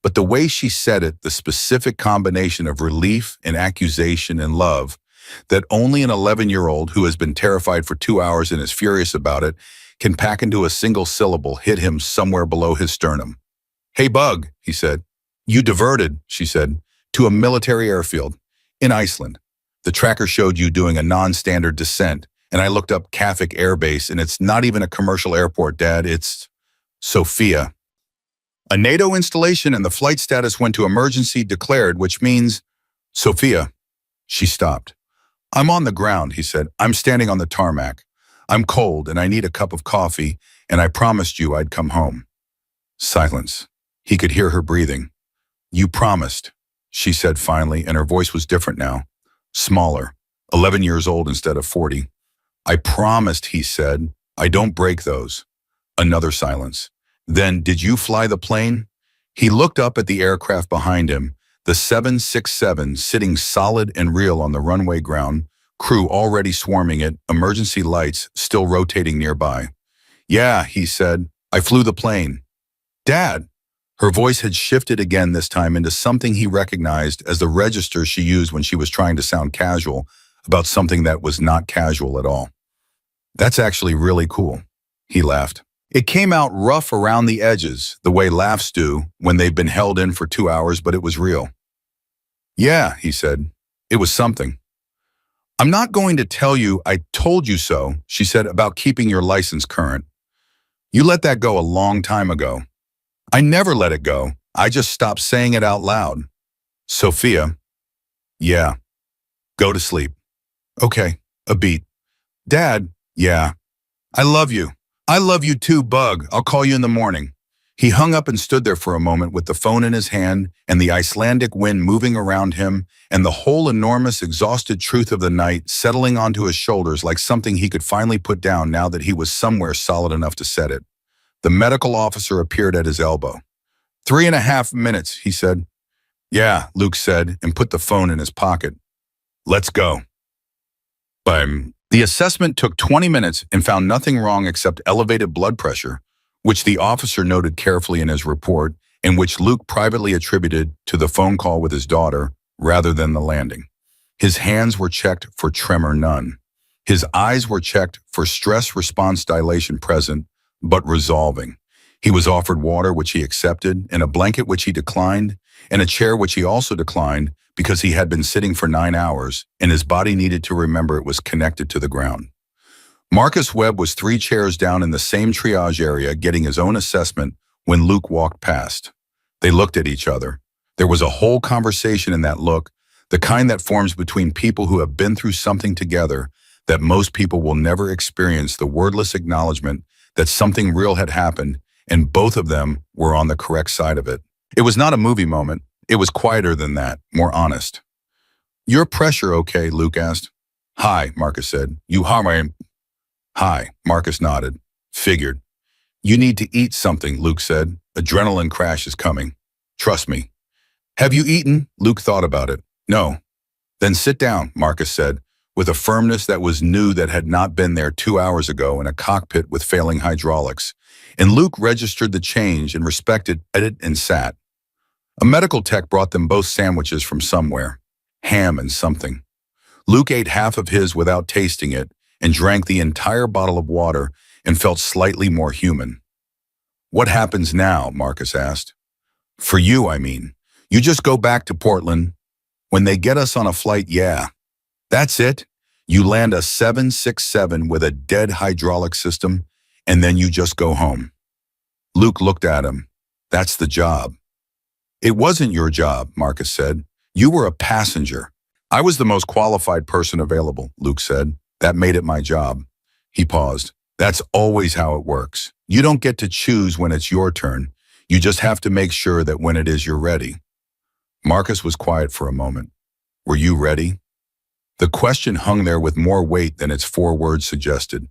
But the way she said it, the specific combination of relief and accusation and love, that only an 11-year-old who has been terrified for 2 hours and is furious about it can pack into a single syllable, hit him somewhere below his sternum. "Hey, Bug," he said. "You diverted," she said, "to a military airfield in Iceland. The tracker showed you doing a non-standard descent, and I looked up Kavik Air Base, and it's not even a commercial airport, Dad. It's Sophia. A NATO installation, and the flight status went to emergency declared, which means Sophia." She stopped. "I'm on the ground," he said. "I'm standing on the tarmac. I'm cold, and I need a cup of coffee, and I promised you I'd come home." Silence. He could hear her breathing. You promised, she said finally, and her voice was different now. Smaller. 11 years old instead of 40. I promised, he said. I don't break those. Another silence. Then, did you fly the plane? He looked up at the aircraft behind him, the 767 sitting solid and real on the runway ground, crew already swarming it, emergency lights still rotating nearby. Yeah, he said. I flew the plane. Dad! Her voice had shifted again this time into something he recognized as the register she used when she was trying to sound casual about something that was not casual at all. That's actually really cool, he laughed. It came out rough around the edges, the way laughs do when they've been held in for 2 hours, but it was real. Yeah, he said. It was something. I'm not going to tell you I told you so, she said, about keeping your license current. You let that go a long time ago. I never let it go. I just stopped saying it out loud. Sophia. Yeah. Go to sleep. Okay. A beat. Dad. Yeah. I love you. I love you too, Bug. I'll call you in the morning. He hung up and stood there for a moment with the phone in his hand and the Icelandic wind moving around him and the whole enormous, exhausted truth of the night settling onto his shoulders like something he could finally put down now that he was somewhere solid enough to set it. The medical officer appeared at his elbow. 3.5 minutes, he said. Yeah, Luke said, and put the phone in his pocket. Let's go. Bam. The assessment took 20 minutes and found nothing wrong except elevated blood pressure, which the officer noted carefully in his report and which Luke privately attributed to the phone call with his daughter rather than the landing. His hands were checked for tremor none. His eyes were checked for stress response dilation present, but resolving. He was offered water, which he accepted, and a blanket, which he declined, and a chair, which he also declined because he had been sitting for 9 hours and his body needed to remember it was connected to the ground. Marcus Webb was 3 chairs down in the same triage area getting his own assessment when Luke walked past. They looked at each other. There was a whole conversation in that look, the kind that forms between people who have been through something together that most people will never experience, the wordless acknowledgement that something real had happened and both of them were on the correct side of it. It was not a movie moment. It was quieter than that, more honest. Your pressure okay? Luke asked. Hi, Marcus said. You harm. Hi, Marcus nodded. Figured. You need to eat something, Luke said. Adrenaline crash is coming. Trust me. Have you eaten? Luke thought about it. No. Then sit down, Marcus said, with a firmness that was new that had not been there 2 hours ago in a cockpit with failing hydraulics. And Luke registered the change and respected it and sat. A medical tech brought them both sandwiches from somewhere. Ham and something. Luke ate half of his without tasting it and drank the entire bottle of water and felt slightly more human. What happens now? Marcus asked. For you, I mean. You just go back to Portland. When they get us on a flight, yeah. That's it. You land a 767 with a dead hydraulic system, and then you just go home. Luke looked at him. That's the job. It wasn't your job, Marcus said. You were a passenger. I was the most qualified person available, Luke said. That made it my job. He paused. That's always how it works. You don't get to choose when it's your turn. You just have to make sure that when it is, you're ready. Marcus was quiet for a moment. Were you ready? The question hung there with more weight than its 4 words suggested.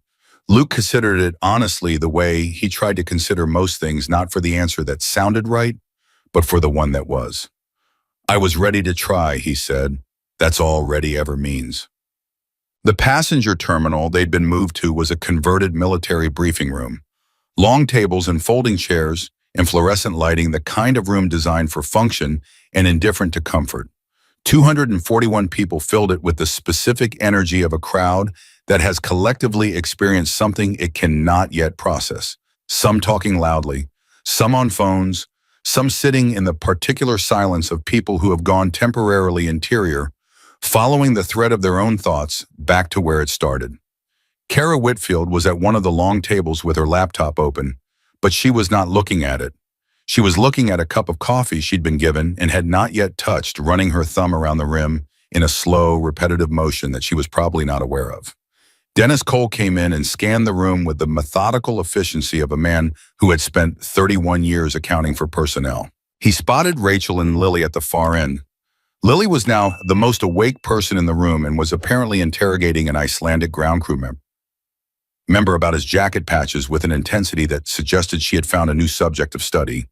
Luke considered it honestly the way he tried to consider most things, not for the answer that sounded right, but for the one that was. I was ready to try, he said. That's all ready ever means. The passenger terminal they'd been moved to was a converted military briefing room. Long tables and folding chairs and fluorescent lighting, the kind of room designed for function and indifferent to comfort. 241 people filled it with the specific energy of a crowd that has collectively experienced something it cannot yet process. Some talking loudly, some on phones, some sitting in the particular silence of people who have gone temporarily interior, following the thread of their own thoughts back to where it started. Kara Whitfield was at one of the long tables with her laptop open, but she was not looking at it. She was looking at a cup of coffee she'd been given and had not yet touched, running her thumb around the rim in a slow, repetitive motion that she was probably not aware of. Dennis Cole came in and scanned the room with the methodical efficiency of a man who had spent 31 years accounting for personnel. He spotted Rachel and Lily at the far end. Lily was now the most awake person in the room and was apparently interrogating an Icelandic ground crew member about his jacket patches with an intensity that suggested she had found a new subject of study.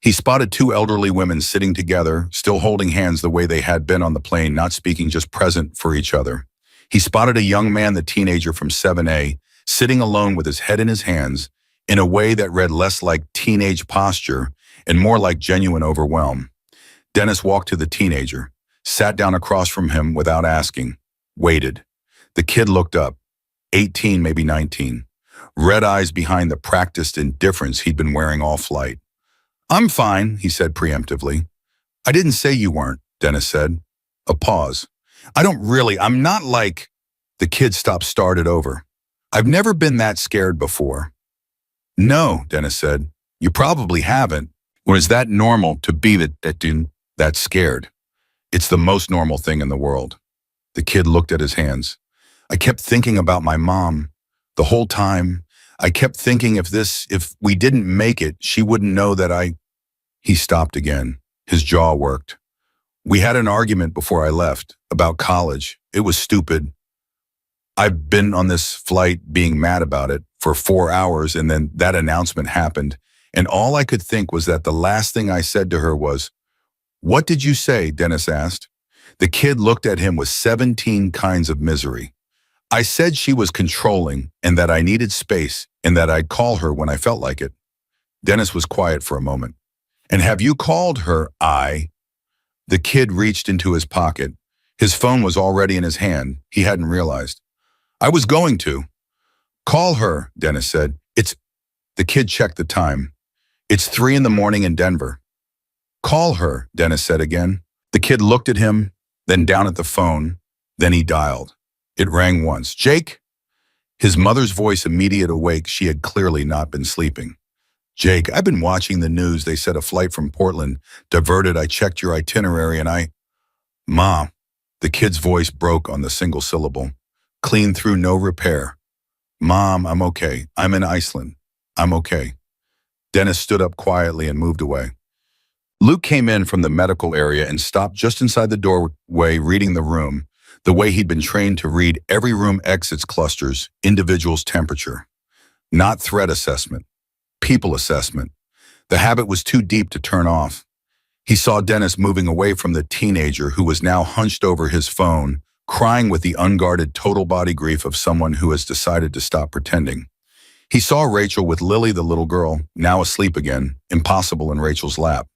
He spotted two elderly women sitting together, still holding hands the way they had been on the plane, not speaking, just present for each other. He spotted a young man, the teenager from 7A, sitting alone with his head in his hands in a way that read less like teenage posture and more like genuine overwhelm. Dennis walked to the teenager, sat down across from him without asking, waited. The kid looked up, 18, maybe 19, red eyes behind the practiced indifference he'd been wearing all flight. "I'm fine," he said preemptively. "I didn't say you weren't," Dennis said. A pause. I'm not like..." The kid started over. "I've never been that scared before." "No," Dennis said, "you probably haven't. Or is that normal to be that scared? It's the most normal thing in the world." The kid looked at his hands. "I kept thinking about my mom. The whole time. I kept thinking if we didn't make it, she wouldn't know that I..." He stopped again. His jaw worked. "We had an argument before I left about college. It was stupid. I've been on this flight being mad about it for 4 hours, and then that announcement happened. And all I could think was that the last thing I said to her was..." "What did you say?" Dennis asked. The kid looked at him with 17 kinds of misery. "I said she was controlling and that I needed space and that I'd call her when I felt like it." Dennis was quiet for a moment. "And have you called her?" The kid reached into his pocket. His phone was already in his hand. He hadn't realized. "I was going to." "Call her," Dennis said. The kid checked the time. "It's 3 in the morning in Denver." "Call her," Dennis said again. The kid looked at him, then down at the phone. Then he dialed. It rang once. "Jake?" His mother's voice immediate awake. She had clearly not been sleeping. "Jake, I've been watching the news. They said a flight from Portland diverted. I checked your itinerary and Mom." The kid's voice broke on the single syllable. "Clean through, no repair." "Mom, I'm okay. I'm in Iceland. I'm okay." Dennis stood up quietly and moved away. Luke came in from the medical area and stopped just inside the doorway, reading the room, the way he'd been trained to read every room exits clusters, individual's temperature. Not threat assessment, people assessment. The habit was too deep to turn off. He saw Dennis moving away from the teenager who was now hunched over his phone, crying with the unguarded total body grief of someone who has decided to stop pretending. He saw Rachel with Lily, the little girl, now asleep again, impossible in Rachel's lap.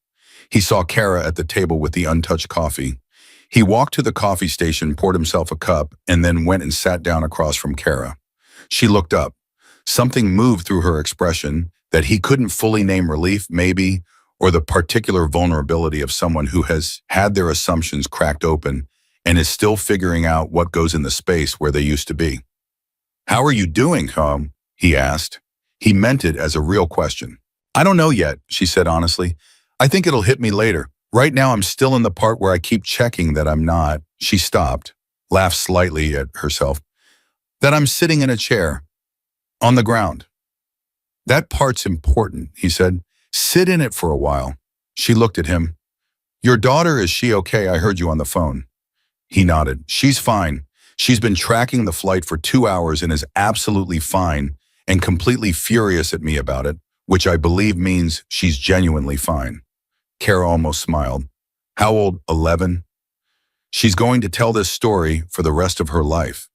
He saw Kara at the table with the untouched coffee. He walked to the coffee station, poured himself a cup, and then went and sat down across from Kara. She looked up. Something moved through her expression that he couldn't fully name: relief, maybe, or the particular vulnerability of someone who has had their assumptions cracked open and is still figuring out what goes in the space where they used to be. "How are you doing, home?" he asked. He meant it as a real question. "I don't know yet," she said honestly. "I think it'll hit me later. Right now I'm still in the part where I keep checking that I'm not..." She stopped, laughed slightly at herself. "That I'm sitting in a chair, on the ground." "That part's important," he said. "Sit in it for a while." She looked at him. "Your daughter, is she okay? I heard you on the phone." He nodded. "She's fine. She's been tracking the flight for 2 hours and is absolutely fine and completely furious at me about it, which I believe means she's genuinely fine." Kara almost smiled. "How old? 11? She's going to tell this story for the rest of her life."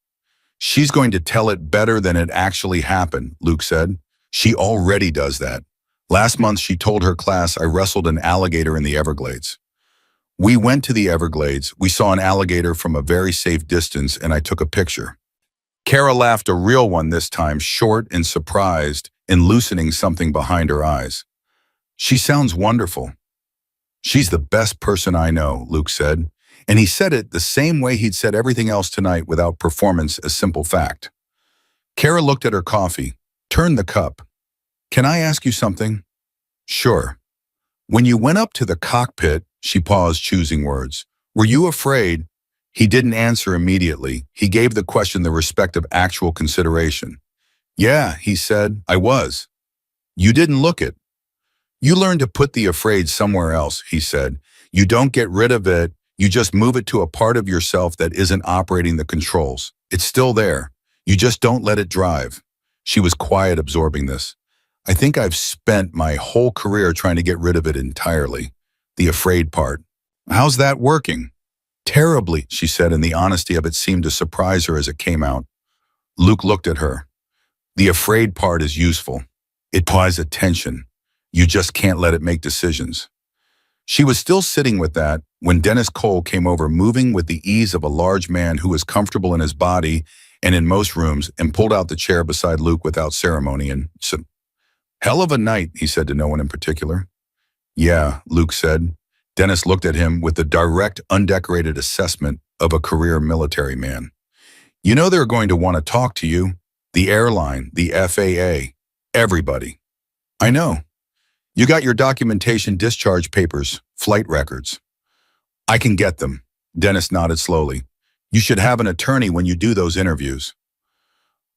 "She's going to tell it better than it actually happened," Luke said. "She already does that. Last month she told her class I wrestled an alligator in the Everglades. We went to the Everglades, we saw an alligator from a very safe distance, and I took a picture." Kara laughed, a real one this time, short and surprised, and loosening something behind her eyes. "She sounds wonderful." "She's the best person I know," Luke said, and he said it the same way he'd said everything else tonight, without performance, a simple fact. Kara looked at her coffee, turned the cup. "Can I ask you something?" "Sure." "When you went up to the cockpit," she paused, choosing words, "were you afraid?" He didn't answer immediately. He gave the question the respect of actual consideration. Yeah, he said, I was. You didn't look it. You learn to put the afraid somewhere else, he said. You don't get rid of it. You just move it to a part of yourself that isn't operating the controls. It's still there. You just don't let it drive. She was quiet, absorbing this. I think I've spent my whole career trying to get rid of it entirely. The afraid part. How's that working? Terribly, she said, and the honesty of it seemed to surprise her as it came out. Luke looked at her. The afraid part is useful. It buys attention. You just can't let it make decisions. She was still sitting with that when Dennis Cole came over, moving with the ease of a large man who is comfortable in his body and in most rooms, and pulled out the chair beside Luke without ceremony and said, Hell of a night, he said to no one in particular. Yeah, Luke said. Dennis looked at him with the direct, undecorated assessment of a career military man. You know they're going to want to talk to you. The airline, the FAA, everybody. I know. You got your documentation, discharge papers, flight records. I can get them. Dennis nodded slowly. You should have an attorney when you do those interviews.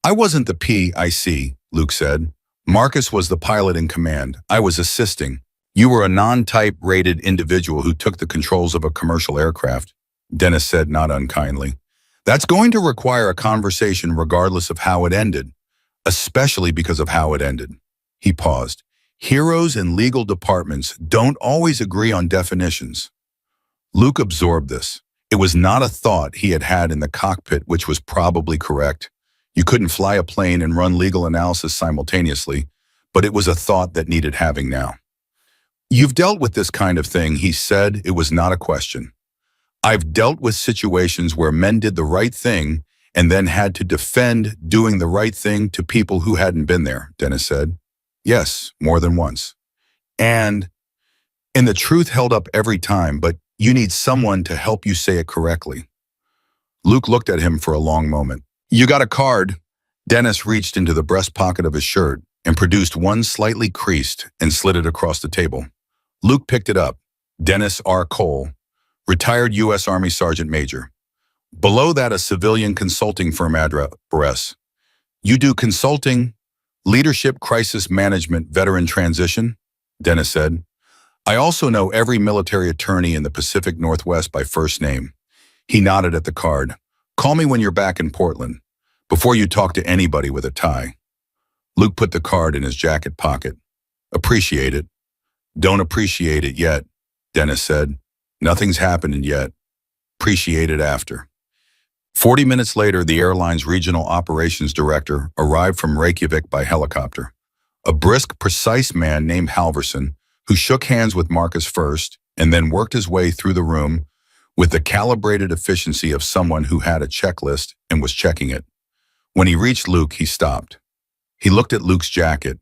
I wasn't the PIC, Luke said. Marcus was the pilot in command. I was assisting. You were a non-type rated individual who took the controls of a commercial aircraft, Dennis said, not unkindly. That's going to require a conversation regardless of how it ended, especially because of how it ended. He paused. Heroes in legal departments don't always agree on definitions. Luke absorbed this. It was not a thought he had had in the cockpit, which was probably correct. You couldn't fly a plane and run legal analysis simultaneously, but it was a thought that needed having now. You've dealt with this kind of thing, he said. It was not a question. I've dealt with situations where men did the right thing and then had to defend doing the right thing to people who hadn't been there, Dennis said. Yes, more than once. And the truth held up every time, but you need someone to help you say it correctly. Luke looked at him for a long moment. You got a card? Dennis reached into the breast pocket of his shirt and produced one slightly creased and slid it across the table. Luke picked it up. Dennis R. Cole, retired U.S. Army Sergeant Major. Below that, a civilian consulting firm address. You do consulting, leadership, crisis management, veteran transition? Dennis said. I also know every military attorney in the Pacific Northwest by first name. He nodded at the card. Call me when you're back in Portland, before you talk to anybody with a tie. Luke put the card in his jacket pocket. Appreciate it. Don't appreciate it yet, Dennis said. Nothing's happened yet. Appreciate it after. 40 minutes later, the airline's regional operations director arrived from Reykjavik by helicopter. A brisk, precise man named Halverson, who shook hands with Marcus first and then worked his way through the room with the calibrated efficiency of someone who had a checklist and was checking it. When he reached Luke, he stopped. He looked at Luke's jacket,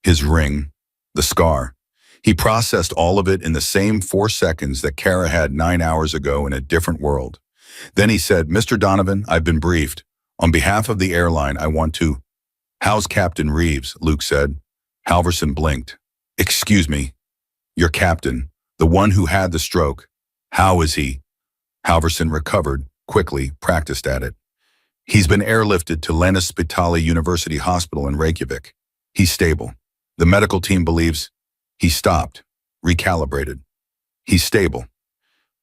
his ring, the scar. He processed all of it in the same 4 seconds that Kara had 9 hours ago in a different world. Then he said, Mr. Donovan, I've been briefed. On behalf of the airline, I want to... How's Captain Reeves? Luke said. Halverson blinked. Excuse me. Your captain, the one who had the stroke. How is he? Halverson recovered, quickly, practiced at it. He's been airlifted to Landaspitali University Hospital in Reykjavik. He's stable. The medical team believes he stopped, recalibrated. He's stable.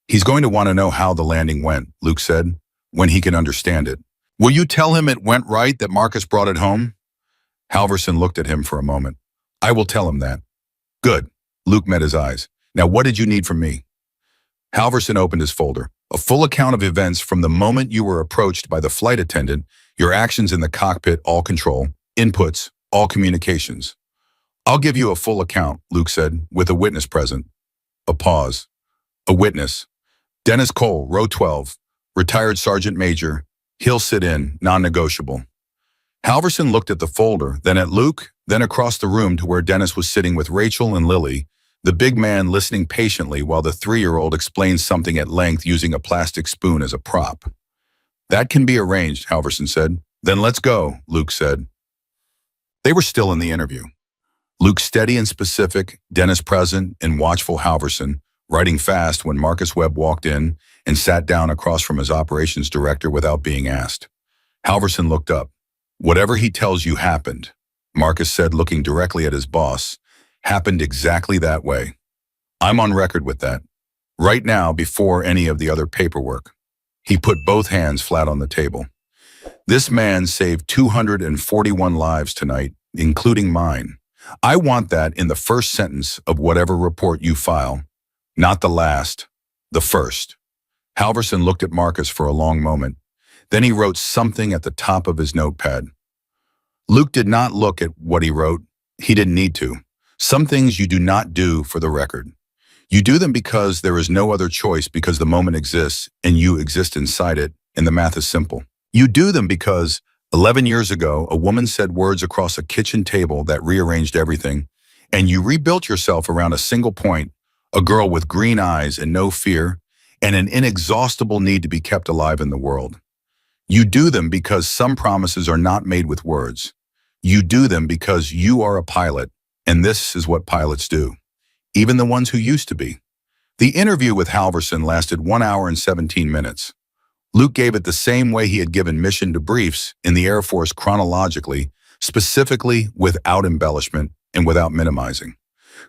He's going to want to know how the landing went, Luke said, when he can understand it. Will you tell him it went right, that Marcus brought it home? Halverson looked at him for a moment. I will tell him that. Good. Luke met his eyes. Now what did you need from me? Halverson opened his folder. A full account of events from the moment you were approached by the flight attendant, your actions in the cockpit, all control, inputs, all communications. I'll give you a full account, Luke said, with a witness present. A pause. A witness. Dennis Cole, row 12, retired Sergeant Major. He'll sit in, non-negotiable. Halverson looked at the folder, then at Luke, then across the room to where Dennis was sitting with Rachel and Lily, the big man listening patiently while the 3-year-old explained something at length using a plastic spoon as a prop. That can be arranged, Halverson said. Then let's go, Luke said. They were still in the interview. Luke steady and specific, Dennis present and watchful Halverson, writing fast when Marcus Webb walked in and sat down across from his operations director without being asked. Halverson looked up. "Whatever he tells you happened," Marcus said, looking directly at his boss. "Happened exactly that way. I'm on record with that. Right now, before any of the other paperwork." He put both hands flat on the table. "This man saved 241 lives tonight, including mine. I want that in the first sentence of whatever report you file. Not the last, the first." Halverson looked at Marcus for a long moment. Then he wrote something at the top of his notepad. Luke did not look at what he wrote. He didn't need to. Some things you do not do for the record. You do them because there is no other choice, because the moment exists and you exist inside it, and the math is simple. You do them because 11 years ago, a woman said words across a kitchen table that rearranged everything, and you rebuilt yourself around a single point, a girl with green eyes and no fear, and an inexhaustible need to be kept alive in the world. You do them because some promises are not made with words. You do them because you are a pilot, and this is what pilots do. Even the ones who used to be. The interview with Halverson lasted 1 hour and 17 minutes. Luke gave it the same way he had given mission debriefs in the Air Force, chronologically, specifically, without embellishment and without minimizing.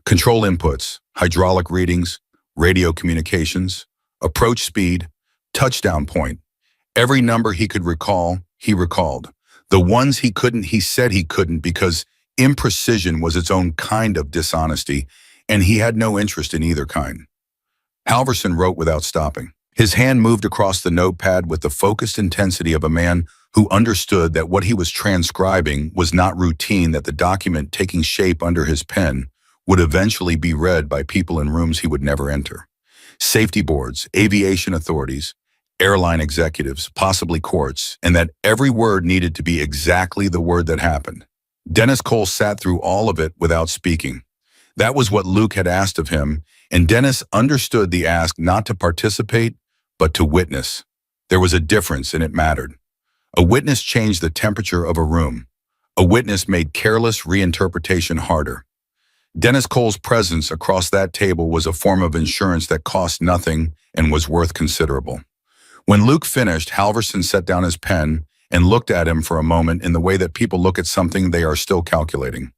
Control inputs, hydraulic readings, radio communications, approach speed, touchdown point. Every number he could recall, he recalled. The ones he couldn't, he said he couldn't, because imprecision was its own kind of dishonesty, and he had no interest in either kind. Halverson wrote without stopping. His hand moved across the notepad with the focused intensity of a man who understood that what he was transcribing was not routine, that the document taking shape under his pen would eventually be read by people in rooms he would never enter. Safety boards, aviation authorities, airline executives, possibly courts, and that every word needed to be exactly the word that happened. Dennis Cole sat through all of it without speaking. That was what Luke had asked of him, and Dennis understood the ask not to participate, but to witness. There was a difference, and it mattered. A witness changed the temperature of a room. A witness made careless reinterpretation harder. Dennis Cole's presence across that table was a form of insurance that cost nothing and was worth considerable. When Luke finished, Halverson set down his pen and looked at him for a moment in the way that people look at something they are still calculating.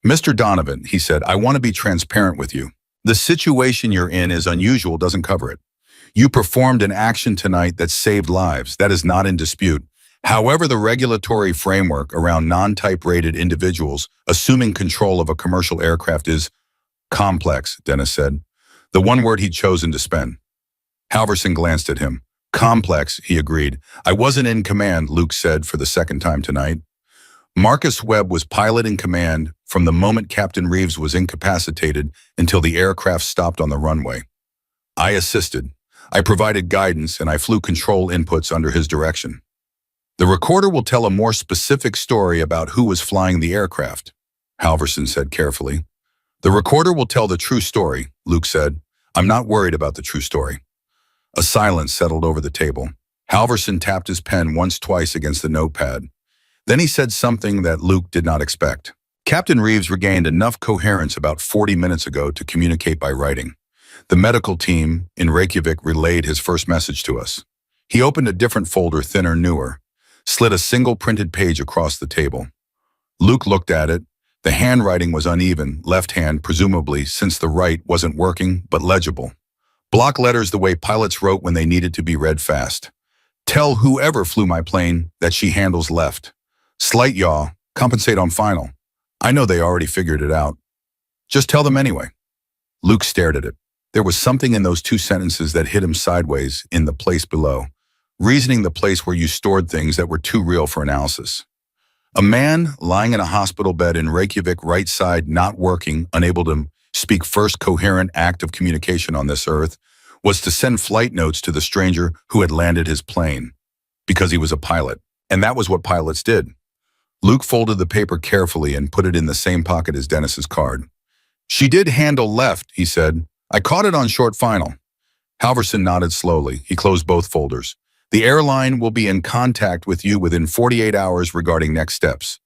"Mr. Donovan," he said, "I want to be transparent with you. The situation you're in is unusual, doesn't cover it. You performed an action tonight that saved lives. That is not in dispute. However, the regulatory framework around non-type rated individuals assuming control of a commercial aircraft is complex," Dennis said, the one word he'd chosen to spend. Halverson glanced at him. "Complex," he agreed. "I wasn't in command," Luke said for the second time tonight. Marcus Webb was pilot in command from the moment Captain Reeves was incapacitated until the aircraft stopped on the runway. I assisted. I provided guidance, and I flew control inputs under his direction. "The recorder will tell a more specific story about who was flying the aircraft," Halverson said carefully. "The recorder will tell the true story," Luke said. "I'm not worried about the true story." A silence settled over the table. Halverson tapped his pen twice against the notepad. Then he said something that Luke did not expect. "Captain Reeves regained enough coherence about 40 minutes ago to communicate by writing. The medical team in Reykjavik relayed his first message to us. He opened a different folder, thinner, newer, slid a single printed page across the table. Luke looked at it. The handwriting was uneven, left hand, presumably, since the right wasn't working, but legible. Block letters the way pilots wrote when they needed to be read fast. "Tell whoever flew my plane that she handles left. Slight yaw, compensate on final. I know they already figured it out. Just tell them anyway." Luke stared at it. There was something in those two sentences that hit him sideways in the place below, reasoning the place where you stored things that were too real for analysis. A man lying in a hospital bed in Reykjavik, right side not working, unable to speak, first coherent act of communication on this earth was to send flight notes to the stranger who had landed his plane, because he was a pilot, and that was what pilots did. Luke folded the paper carefully and put it in the same pocket as Dennis's card. "She did handle left," he said. "I caught it on short final." Halverson nodded slowly. He closed both folders. "The airline will be in contact with you within 48 hours regarding next steps.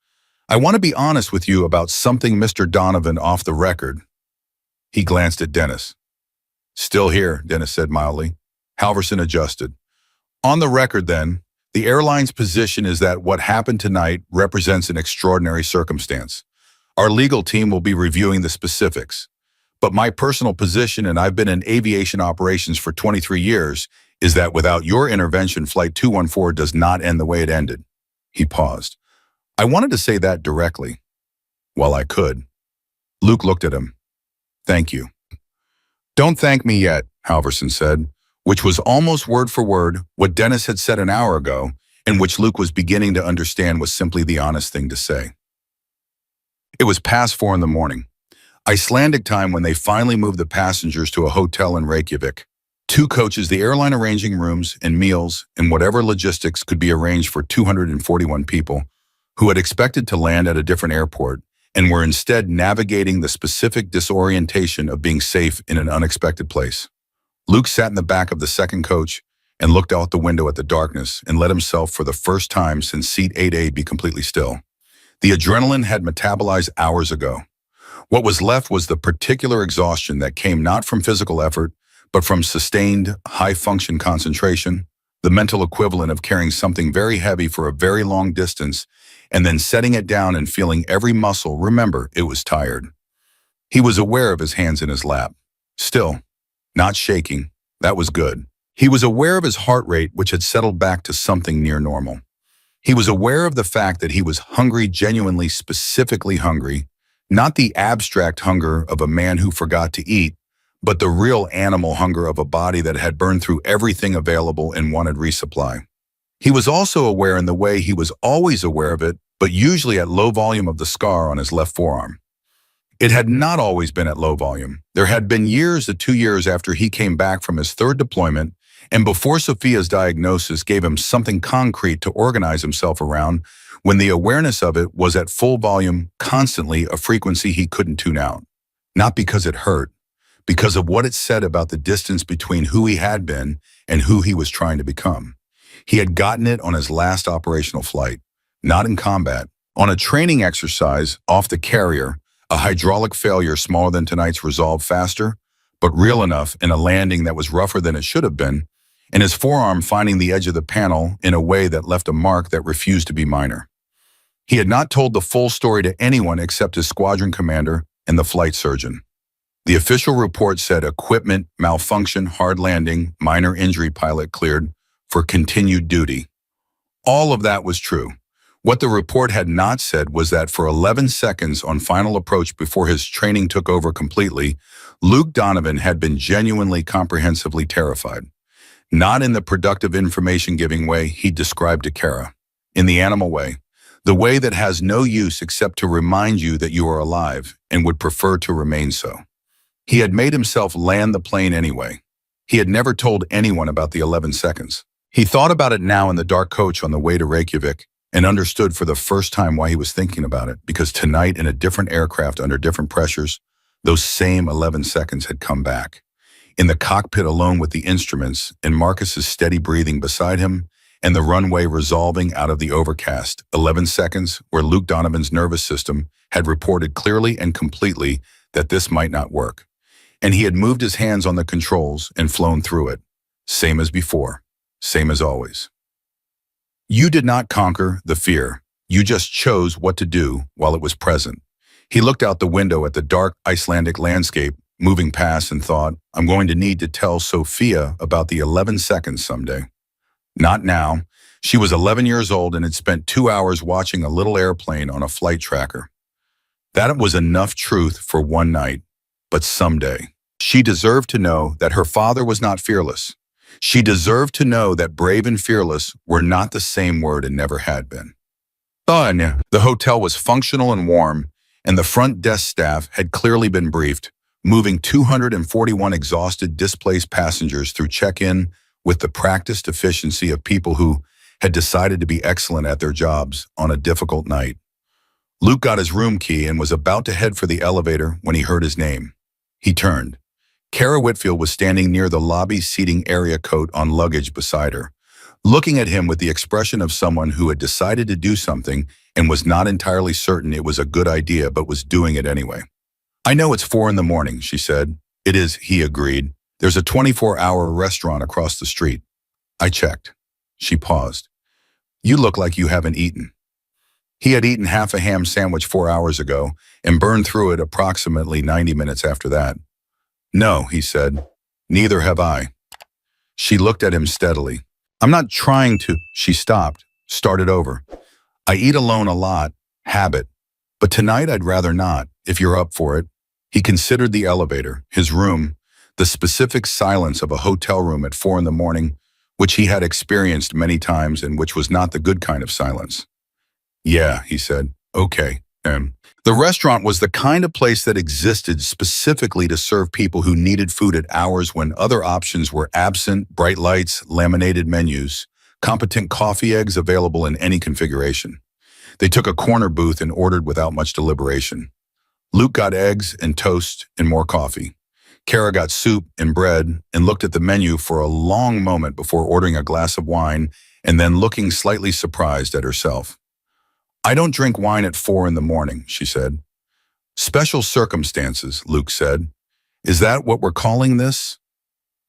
I want to be honest with you about something, Mr. Donovan, off the record." He glanced at Dennis. Still here, Dennis said mildly. Halverson adjusted. On the record, then, the airline's position is that what happened tonight represents an extraordinary circumstance. Our legal team will be reviewing the specifics. But my personal position, and I've been in aviation operations for 23 years, is that without your intervention, Flight 214 does not end the way it ended. He paused. I wanted to say that directly. Well, I could. Luke looked at him. Thank you. Don't thank me yet, Halverson said, which was almost word for word what Dennis had said an hour ago, and which Luke was beginning to understand was simply the honest thing to say. It was past 4 in the morning, Icelandic time, when they finally moved the passengers to a hotel in Reykjavik. 2 coaches, the airline arranging rooms and meals and whatever logistics could be arranged for 241 people who had expected to land at a different airport and were instead navigating the specific disorientation of being safe in an unexpected place. Luke sat in the back of the second coach and looked out the window at the darkness and let himself, for the first time since seat 8A, be completely still. The adrenaline had metabolized hours ago. What was left was the particular exhaustion that came not from physical effort, but from sustained, high-function concentration, the mental equivalent of carrying something very heavy for a very long distance and then setting it down and feeling every muscle remember it was tired. He was aware of his hands in his lap. Still, not shaking. That was good. He was aware of his heart rate, which had settled back to something near normal. He was aware of the fact that he was hungry, genuinely, specifically hungry, not the abstract hunger of a man who forgot to eat, but the real animal hunger of a body that had burned through everything available and wanted resupply. He was also aware, in the way he was always aware of it, but usually at low volume, of the scar on his left forearm. It had not always been at low volume. There had been years, the 2 years after he came back from his 3rd deployment, and before Sophia's diagnosis gave him something concrete to organize himself around, when the awareness of it was at full volume, constantly, a frequency he couldn't tune out. Not because it hurt, because of what it said about the distance between who he had been and who he was trying to become. He had gotten it on his last operational flight, not in combat, on a training exercise off the carrier, a hydraulic failure smaller than tonight's resolved faster, but real enough, in a landing that was rougher than it should have been, and his forearm finding the edge of the panel in a way that left a mark that refused to be minor. He had not told the full story to anyone except his squadron commander and the flight surgeon. The official report said equipment malfunction, hard landing, minor injury, pilot cleared for continued duty. All of that was true. What the report had not said was that for 11 seconds on final approach, before his training took over completely, Luke Donovan had been genuinely, comprehensively terrified. Not in the productive information-giving way he described to Kara. In the animal way. The way that has no use except to remind you that you are alive and would prefer to remain so. He had made himself land the plane anyway. He had never told anyone about the 11 seconds. He thought about it now in the dark coach on the way to Reykjavik and understood for the first time why he was thinking about it, because tonight, in a different aircraft under different pressures, those same 11 seconds had come back. In the cockpit alone with the instruments and Marcus's steady breathing beside him and the runway resolving out of the overcast, 11 seconds where Luke Donovan's nervous system had reported clearly and completely that this might not work. And he had moved his hands on the controls and flown through it. Same as before. Same as always. You did not conquer the fear. You just chose what to do while it was present. He looked out the window at the dark Icelandic landscape moving past and thought, I'm going to need to tell Sophia about the 11 seconds someday. Not now. She was 11 years old and had spent 2 hours watching a little airplane on a flight tracker. That was enough truth for one night, but someday. She deserved to know that her father was not fearless. She deserved to know that brave and fearless were not the same word and never had been. The hotel was functional and warm, and the front desk staff had clearly been briefed, moving 241 exhausted, displaced passengers through check-in with the practiced efficiency of people who had decided to be excellent at their jobs on a difficult night. Luke got his room key and was about to head for the elevator when he heard his name. He turned. Kara Whitfield was standing near the lobby seating area, coat on luggage beside her, looking at him with the expression of someone who had decided to do something and was not entirely certain it was a good idea but was doing it anyway. I know it's 4 in the morning, she said. It is, he agreed. There's a 24-hour restaurant across the street. I checked. She paused. You look like you haven't eaten. He had eaten half a ham sandwich 4 hours ago and burned through it approximately 90 minutes after that. No, he said. Neither have I. She looked at him steadily. I'm not trying to. She stopped, started over. I eat alone a lot, habit. But tonight I'd rather not, if you're up for it. He considered the elevator, his room, the specific silence of a hotel room at 4 in the morning, which he had experienced many times and which was not the good kind of silence. Yeah, he said. Okay. The restaurant was the kind of place that existed specifically to serve people who needed food at hours when other options were absent, bright lights, laminated menus, competent coffee eggs available in any configuration. They took a corner booth and ordered without much deliberation. Luke got eggs and toast and more coffee. Kara got soup and bread and looked at the menu for a long moment before ordering a glass of wine and then looking slightly surprised at herself. I don't drink wine at 4 in the morning, she said. Special circumstances, Luke said. Is that what we're calling this?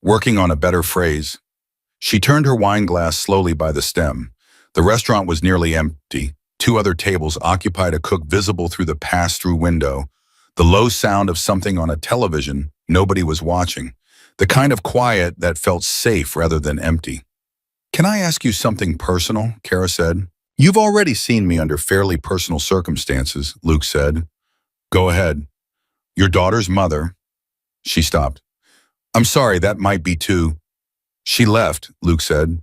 Working on a better phrase. She turned her wine glass slowly by the stem. The restaurant was nearly empty. 2 other tables occupied a cook visible through the pass-through window. The low sound of something on a television nobody was watching. The kind of quiet that felt safe rather than empty. Can I ask you something personal? Kara said. You've already seen me under fairly personal circumstances, Luke said. Go ahead. Your daughter's mother. She stopped. I'm sorry, that might be too. She left, Luke said.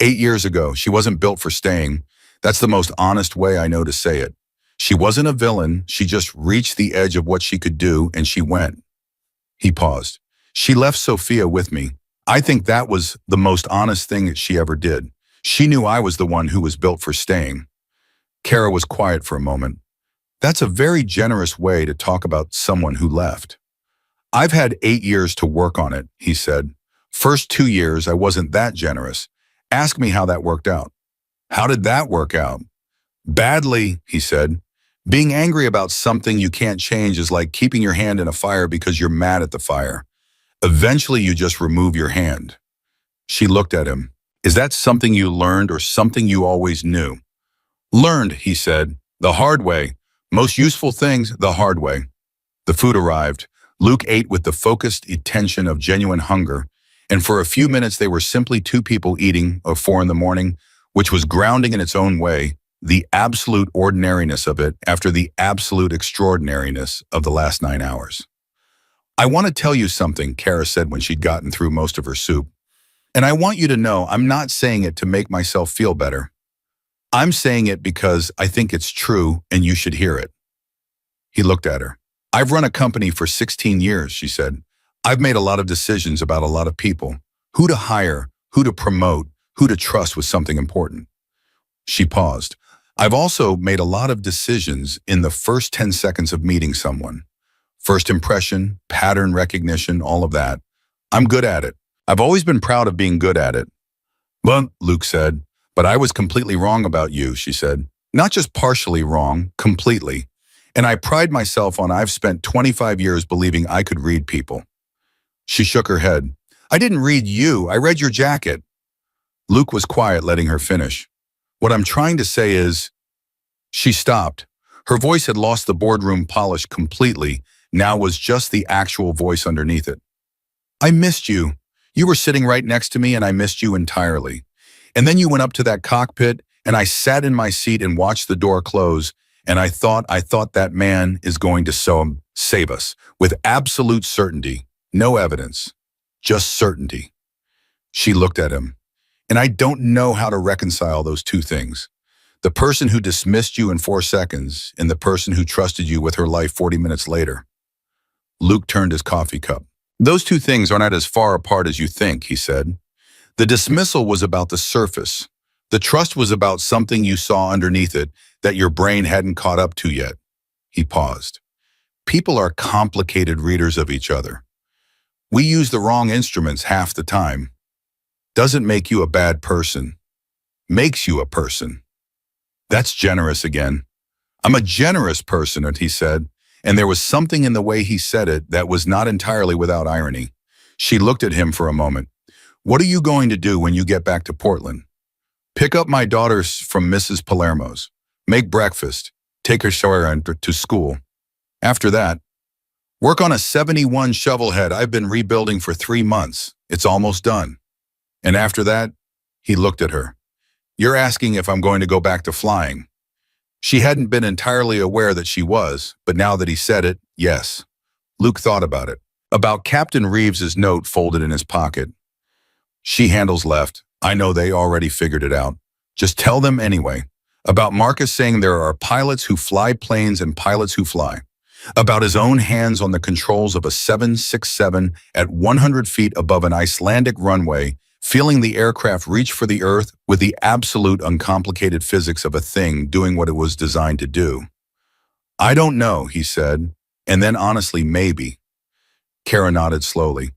8 years ago, she wasn't built for staying. That's the most honest way I know to say it. She wasn't a villain, she just reached the edge of what she could do and she went. He paused. She left Sophia with me. I think that was the most honest thing that she ever did. She knew I was the one who was built for staying. Kara was quiet for a moment. That's a very generous way to talk about someone who left. I've had 8 years to work on it, he said. First 2 years, I wasn't that generous. Ask me how that worked out. How did that work out? Badly, he said. Being angry about something you can't change is like keeping your hand in a fire because you're mad at the fire. Eventually, you just remove your hand. She looked at him. Is that something you learned or something you always knew? Learned, he said. The hard way. Most useful things, the hard way. The food arrived. Luke ate with the focused attention of genuine hunger, and for a few minutes they were simply 2 people eating at 4 in the morning, which was grounding in its own way, the absolute ordinariness of it after the absolute extraordinariness of the last 9 hours. I want to tell you something, Kara said when she'd gotten through most of her soup. And I want you to know I'm not saying it to make myself feel better. I'm saying it because I think it's true and you should hear it. He looked at her. I've run a company for 16 years, she said. I've made a lot of decisions about a lot of people. Who to hire, who to promote, who to trust with something important. She paused. I've also made a lot of decisions in the first 10 seconds of meeting someone. First impression, pattern recognition, all of that. I'm good at it. I've always been proud of being good at it. Well, Luke said, but I was completely wrong about you, she said. Not just partially wrong, completely. And I pride myself on I've spent 25 years believing I could read people. She shook her head. I didn't read you, I read your jacket. Luke was quiet, letting her finish. What I'm trying to say is... She stopped. Her voice had lost the boardroom polish completely, now was just the actual voice underneath it. I missed you. You were sitting right next to me and I missed you entirely. And then you went up to that cockpit and I sat in my seat and watched the door close and I thought that man is going to save us with absolute certainty, no evidence, just certainty. She looked at him. And I don't know how to reconcile those two things. The person who dismissed you in 4 seconds and the person who trusted you with her life 40 minutes later. Luke turned his coffee cup. Those two things are not as far apart as you think, he said. The dismissal was about the surface. The trust was about something you saw underneath it that your brain hadn't caught up to yet. He paused. People are complicated readers of each other. We use the wrong instruments half the time. Doesn't make you a bad person. Makes you a person. That's generous again. I'm a generous person, he said, and there was something in the way he said it that was not entirely without irony. She looked at him for a moment. What are you going to do when you get back to Portland? Pick up my daughters from Mrs. Palermo's. Make breakfast. Take her to school. After that, work on a 71 shovelhead I've been rebuilding for 3 months. It's almost done. And after that, he looked at her. You're asking if I'm going to go back to flying. She hadn't been entirely aware that she was, but now that he said it, yes. Luke thought about it. About Captain Reeves's note folded in his pocket. She handles left. I know they already figured it out. Just tell them anyway. About Marcus saying there are pilots who fly planes and pilots who fly. About his own hands on the controls of a 767 at 100 feet above an Icelandic runway, feeling the aircraft reach for the earth with the absolute uncomplicated physics of a thing doing what it was designed to do. I don't know, he said, and then honestly, maybe. Kara nodded slowly.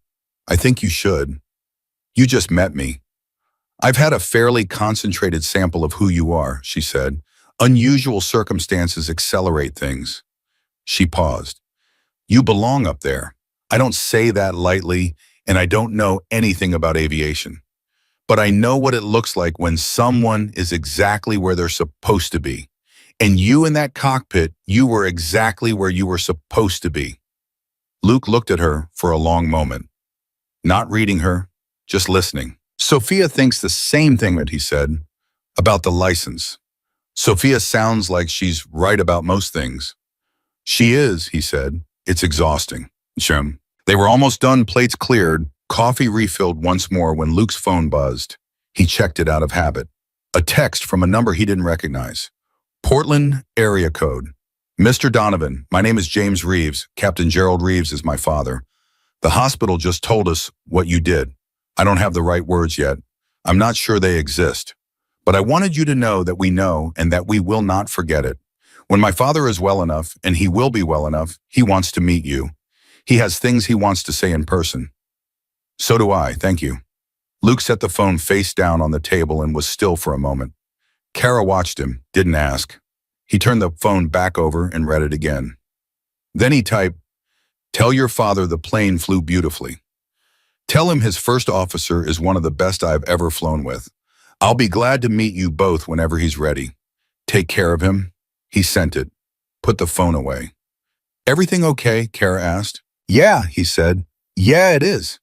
I think you should. You just met me. I've had a fairly concentrated sample of who you are, she said. Unusual circumstances accelerate things. She paused. You belong up there. I don't say that lightly, and I don't know anything about aviation. But I know what it looks like when someone is exactly where they're supposed to be. And you in that cockpit, you were exactly where you were supposed to be. Luke looked at her for a long moment. Not reading her, just listening. Sophia thinks the same thing that he said about the license. Sophia sounds like she's right about most things. She is, he said. It's exhausting. Jim. They were almost done, plates cleared, coffee refilled once more when Luke's phone buzzed. He checked it out of habit. A text from a number he didn't recognize. Portland area code. Mr. Donovan, my name is James Reeves. Captain Gerald Reeves is my father. The hospital just told us what you did. I don't have the right words yet. I'm not sure they exist. But I wanted you to know that we know and that we will not forget it. When my father is well enough, and he will be well enough, he wants to meet you. He has things he wants to say in person. So do I, thank you. Luke set the phone face down on the table and was still for a moment. Kara watched him, didn't ask. He turned the phone back over and read it again. Then he typed, tell your father the plane flew beautifully. Tell him his first officer is one of the best I've ever flown with. I'll be glad to meet you both whenever he's ready. Take care of him. He sent it. Put the phone away. Everything okay? Kara asked. Yeah, he said. Yeah, it is.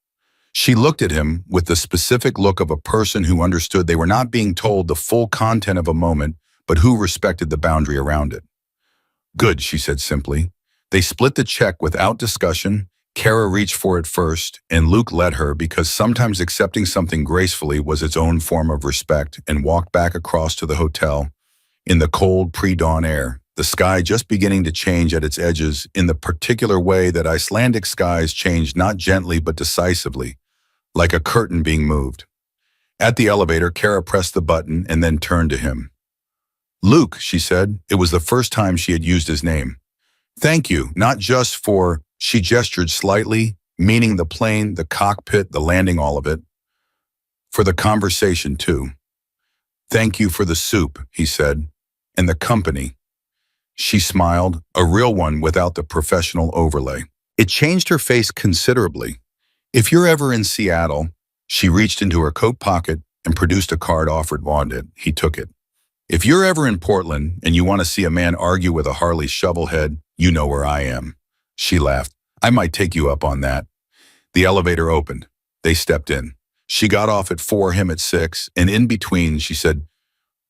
She looked at him with the specific look of a person who understood they were not being told the full content of a moment, but who respected the boundary around it. Good, she said simply. They split the check without discussion. Kara reached for it first, and Luke let her because sometimes accepting something gracefully was its own form of respect, and walked back across to the hotel. In the cold pre-dawn air, the sky just beginning to change at its edges in the particular way that Icelandic skies change not gently but decisively, like a curtain being moved. At the elevator, Kara pressed the button and then turned to him. Luke, she said. It was the first time she had used his name. Thank you, not just for, she gestured slightly, meaning the plane, the cockpit, the landing, all of it. For the conversation, too. Thank you for the soup, he said, and the company. She smiled, a real one without the professional overlay. It changed her face considerably. If you're ever in Seattle, she reached into her coat pocket and produced a card offered Wanda. He took it. If you're ever in Portland and you want to see a man argue with a Harley shovelhead, you know where I am. She laughed. I might take you up on that. The elevator opened. They stepped in. She got off at 4, him at 6, and in between she said,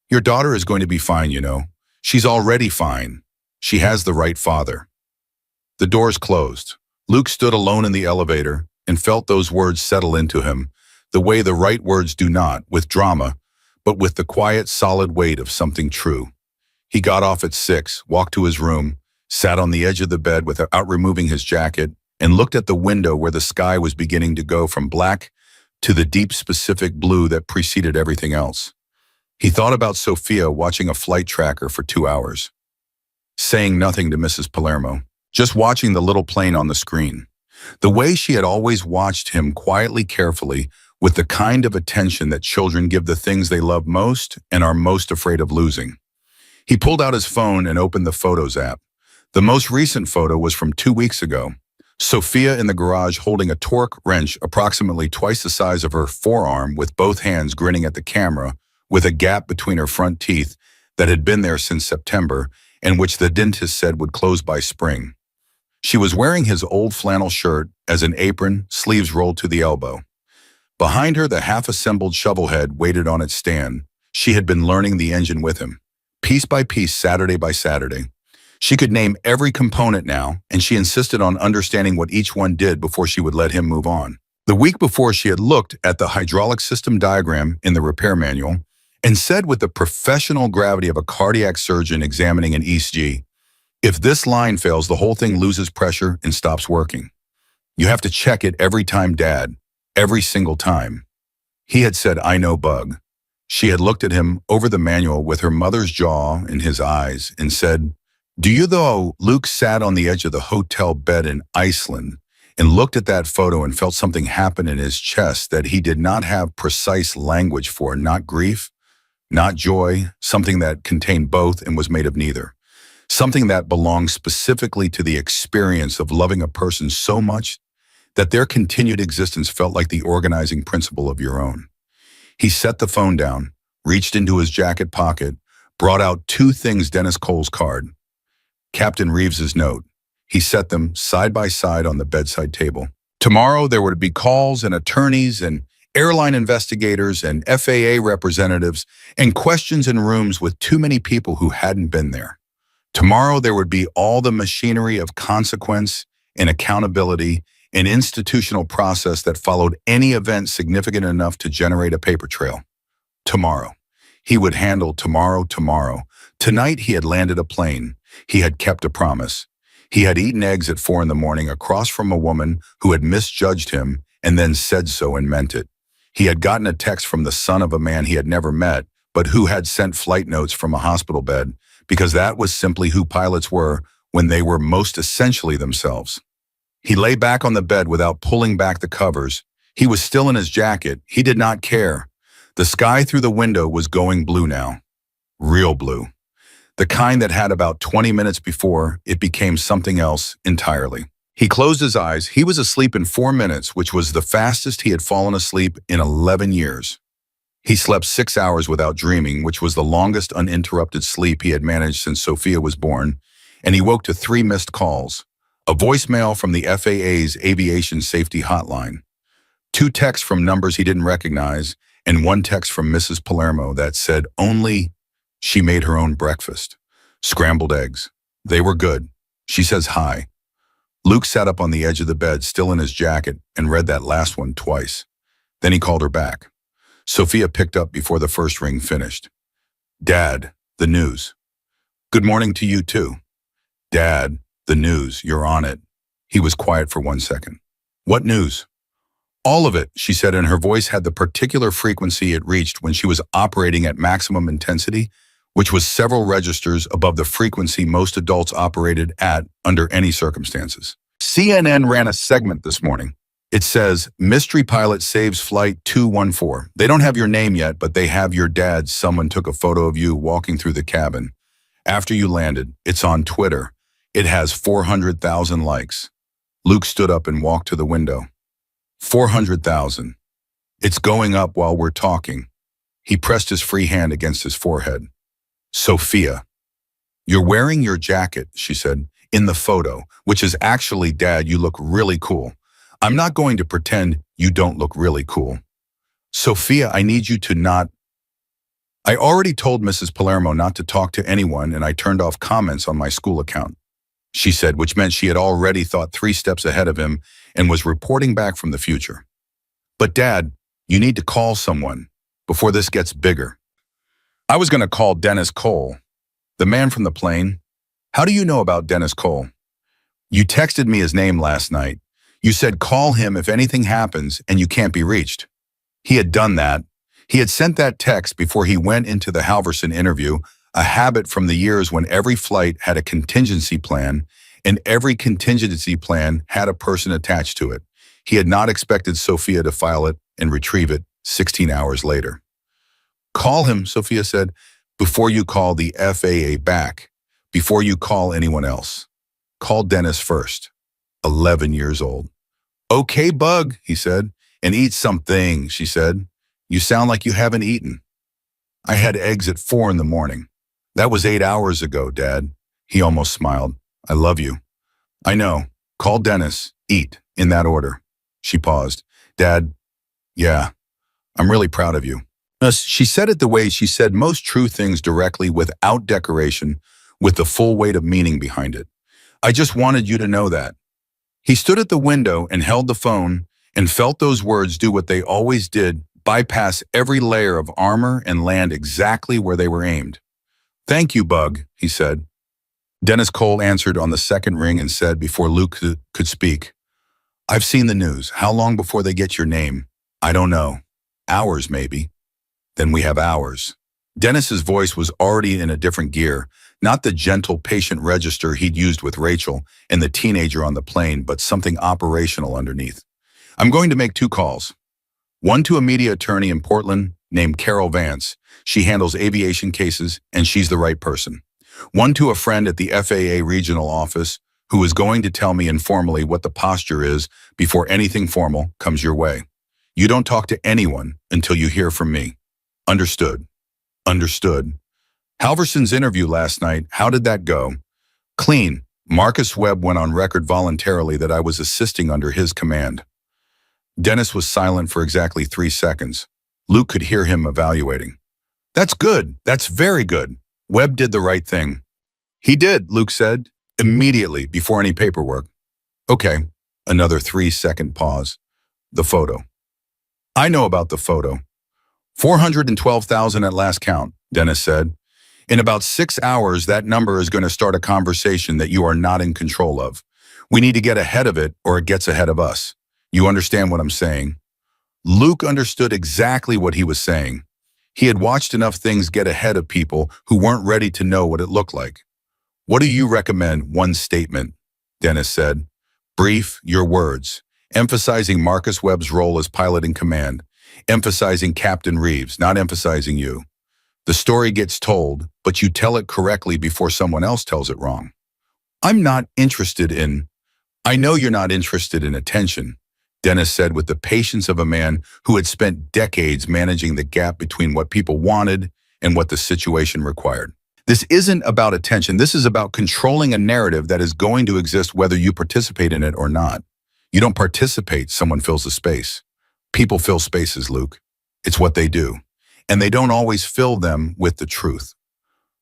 your daughter is going to be fine, you know. She's already fine. She has the right father. The doors closed. Luke stood alone in the elevator and felt those words settle into him, the way the right words do not, with drama, but with the quiet, solid weight of something true. He got off at 6, walked to his room, sat on the edge of the bed without removing his jacket, and looked at the window where the sky was beginning to go from black to the deep specific blue that preceded everything else. He thought about Sophia watching a flight tracker for 2 hours, saying nothing to Mrs. Palermo, just watching the little plane on the screen. The way she had always watched him quietly, carefully, with the kind of attention that children give the things they love most and are most afraid of losing. He pulled out his phone and opened the Photos app. The most recent photo was from 2 weeks ago. Sophia in the garage holding a torque wrench approximately twice the size of her forearm with both hands grinning at the camera with a gap between her front teeth that had been there since September and which the dentist said would close by spring. She was wearing his old flannel shirt as an apron, sleeves rolled to the elbow. Behind her, the half-assembled shovelhead waited on its stand. She had been learning the engine with him, piece by piece, Saturday by Saturday. She could name every component now, and she insisted on understanding what each one did before she would let him move on. The week before, she had looked at the hydraulic system diagram in the repair manual and said with the professional gravity of a cardiac surgeon examining an ECG, if this line fails, the whole thing loses pressure and stops working. You have to check it every time, Dad, every single time. He had said, I know, bug. She had looked at him over the manual with her mother's jaw in his eyes and said, do you though? Luke sat on the edge of the hotel bed in Iceland and looked at that photo and felt something happen in his chest that he did not have precise language for, not grief, not joy, something that contained both and was made of neither. Something that belonged specifically to the experience of loving a person so much that their continued existence felt like the organizing principle of your own. He set the phone down, reached into his jacket pocket, brought out two things, Dennis Cole's card, Captain Reeves's note. He set them side by side on the bedside table. Tomorrow there would be calls and attorneys and airline investigators and FAA representatives and questions in rooms with too many people who hadn't been there. Tomorrow there would be all the machinery of consequence and accountability and institutional process that followed any event significant enough to generate a paper trail. Tomorrow. He would handle tomorrow. Tonight he had landed a plane. He had kept a promise. He had eaten eggs at 4 a.m. across from a woman who had misjudged him and then said so and meant it. He had gotten a text from the son of a man he had never met, but who had sent flight notes from a hospital bed, because that was simply who pilots were when they were most essentially themselves. He lay back on the bed without pulling back the covers. He was still in his jacket. He did not care. The sky through the window was going blue now. Real blue. The kind that had about 20 minutes before it became something else entirely. He closed his eyes. He was asleep in 4 minutes, which was the fastest he had fallen asleep in 11 years. He slept 6 hours without dreaming, which was the longest uninterrupted sleep he had managed since Sophia was born, and he woke to 3 missed calls. A voicemail from the FAA's aviation safety hotline, 2 texts from numbers he didn't recognize, and 1 text from Mrs. Palermo that said only she made her own breakfast. Scrambled eggs. They were good. She says hi. Luke sat up on the edge of the bed, still in his jacket, and read that last one twice. Then he called her back. Sophia picked up before the first ring finished. Dad, the news. Good morning to you too. Dad, the news, you're on it. He was quiet for 1 second. What news? All of it, she said, and her voice had the particular frequency it reached when she was operating at maximum intensity, which was several registers above the frequency most adults operated at under any circumstances. CNN ran a segment this morning. It says, mystery pilot saves flight 214. They don't have your name yet, but they have your dad's. Someone took a photo of you walking through the cabin. After you landed, it's on Twitter. It has 400,000 likes. Luke stood up and walked to the window. 400,000. It's going up while we're talking. He pressed his free hand against his forehead. Sophia. You're wearing your jacket, she said, in the photo, which is actually, Dad, you look really cool. I'm not going to pretend you don't look really cool. Sophia, I need you to not. I already told Mrs. Palermo not to talk to anyone, and I turned off comments on my school account, she said, which meant she had already thought 3 steps ahead of him and was reporting back from the future. But Dad, you need to call someone before this gets bigger. I was going to call Dennis Cole, the man from the plane. How do you know about Dennis Cole? You texted me his name last night. You said call him if anything happens and you can't be reached. He had done that. He had sent that text before he went into the Halverson interview, a habit from the years when every flight had a contingency plan, and every contingency plan had a person attached to it. He had not expected Sophia to file it and retrieve it 16 hours later. Call him, Sophia said, before you call the FAA back, before you call anyone else. Call Dennis first. 11 years old. Okay, Bug, he said. And eat something, she said. You sound like you haven't eaten. I had eggs at 4 in the morning. That was 8 hours ago, Dad. He almost smiled. I love you. I know. Call Dennis. Eat. In that order. She paused. Dad, yeah, I'm really proud of you. She said it the way she said most true things, directly, without decoration, with the full weight of meaning behind it. I just wanted you to know that. He stood at the window and held the phone and felt those words do what they always did, bypass every layer of armor and land exactly where they were aimed. Thank you, Bug, he said. Dennis Cole answered on the second ring and said before Luke could speak, I've seen the news. How long before they get your name? I don't know. Hours, maybe. Then we have hours. Dennis's voice was already in a different gear, not the gentle, patient register he'd used with Rachel and the teenager on the plane, but something operational underneath. I'm going to make 2 calls. One to a media attorney in Portland named Carol Vance. She handles aviation cases, and she's the right person. One to a friend at the FAA regional office who is going to tell me informally what the posture is before anything formal comes your way. You don't talk to anyone until you hear from me. Understood. Understood. Halverson's interview last night, how did that go? Clean. Marcus Webb went on record voluntarily that I was assisting under his command. Dennis was silent for exactly 3 seconds. Luke could hear him evaluating. That's good. That's very good. Webb did the right thing. He did, Luke said, immediately, before any paperwork. Okay. Another 3-second pause. The photo. I know about the photo. 412,000 at last count, Dennis said. In about 6 hours, that number is going to start a conversation that you are not in control of. We need to get ahead of it, or it gets ahead of us. You understand what I'm saying? Luke understood exactly what he was saying. He had watched enough things get ahead of people who weren't ready to know what it looked like. What do you recommend? One statement, Dennis said. Brief, your words. Emphasizing Marcus Webb's role as pilot in command. Emphasizing Captain Reeves, not emphasizing you. The story gets told, but you tell it correctly before someone else tells it wrong. I know you're not interested in attention, Dennis said with the patience of a man who had spent decades managing the gap between what people wanted and what the situation required. This isn't about attention. This is about controlling a narrative that is going to exist whether you participate in it or not. You don't participate, someone fills the space. People fill spaces, Luke. It's what they do. And they don't always fill them with the truth.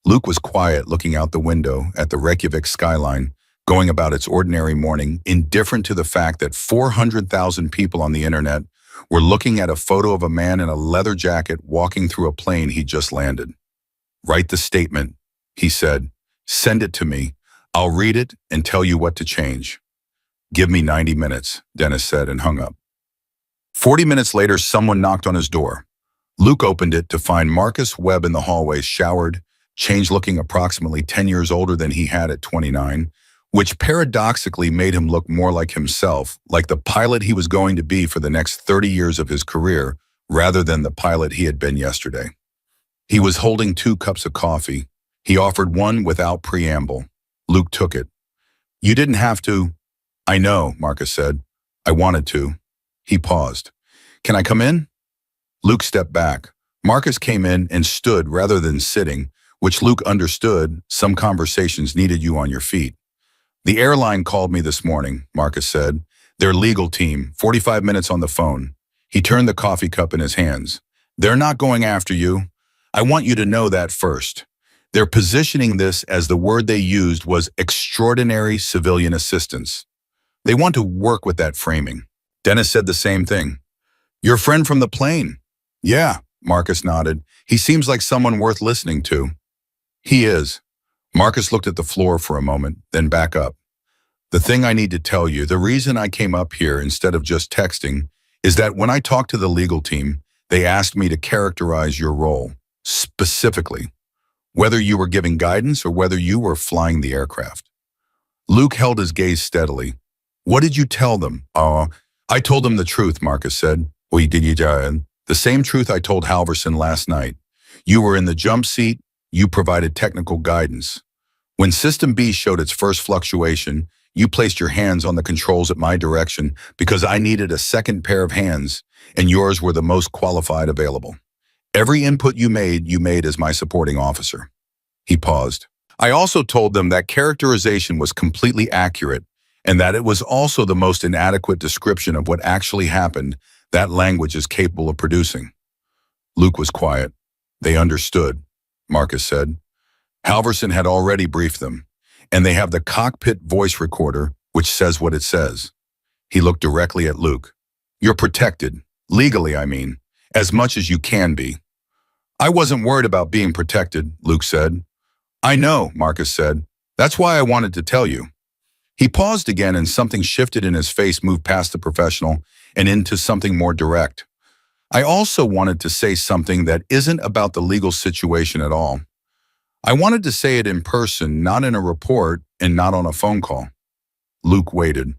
Luke was quiet, looking out the window at the Reykjavik skyline, going about its ordinary morning, indifferent to the fact that 400,000 people on the internet were looking at a photo of a man in a leather jacket walking through a plane he just landed. Write the statement, he said. Send it to me. I'll read it and tell you what to change. Give me 90 minutes, Dennis said and hung up. 40 minutes later, someone knocked on his door. Luke opened it to find Marcus Webb in the hallway, showered, changed, looking approximately 10 years older than he had at 29, which paradoxically made him look more like himself, like the pilot he was going to be for the next 30 years of his career, rather than the pilot he had been yesterday. He was holding 2 cups of coffee. He offered one without preamble. Luke took it. You didn't have to. I know, Marcus said. I wanted to. He paused. Can I come in? Luke stepped back. Marcus came in and stood rather than sitting, which Luke understood. Some conversations needed you on your feet. The airline called me this morning, Marcus said. Their legal team, 45 minutes on the phone. He turned the coffee cup in his hands. They're not going after you. I want you to know that first. They're positioning this as the word they used was extraordinary civilian assistance. They want to work with that framing. Dennis said the same thing. Your friend from the plane. Yeah, Marcus nodded. He seems like someone worth listening to. He is. Marcus looked at the floor for a moment, then back up. The thing I need to tell you, the reason I came up here instead of just texting, is that when I talked to the legal team, they asked me to characterize your role, specifically, whether you were giving guidance or whether you were flying the aircraft. Luke held his gaze steadily. What did you tell them? I told them the truth, Marcus said. The same truth I told Halverson last night. You were in the jump seat. You provided technical guidance. When System B showed its first fluctuation, You placed your hands on the controls at my direction because I needed a second pair of hands, and yours were the most qualified available. Every input you made as my supporting officer." He paused. "I also told them that characterization was completely accurate and that it was also the most inadequate description of what actually happened that language is capable of producing." Luke was quiet. "They understood," Marcus said. "Halverson had already briefed them, and they have the cockpit voice recorder, which says what it says." He looked directly at Luke. "You're protected, legally I mean, as much as you can be." "I wasn't worried about being protected," Luke said. "I know," Marcus said. "That's why I wanted to tell you." He paused again and something shifted in his face, moved past the professional and into something more direct. "I also wanted to say something that isn't about the legal situation at all. I wanted to say it in person, not in a report and not on a phone call." Luke waited.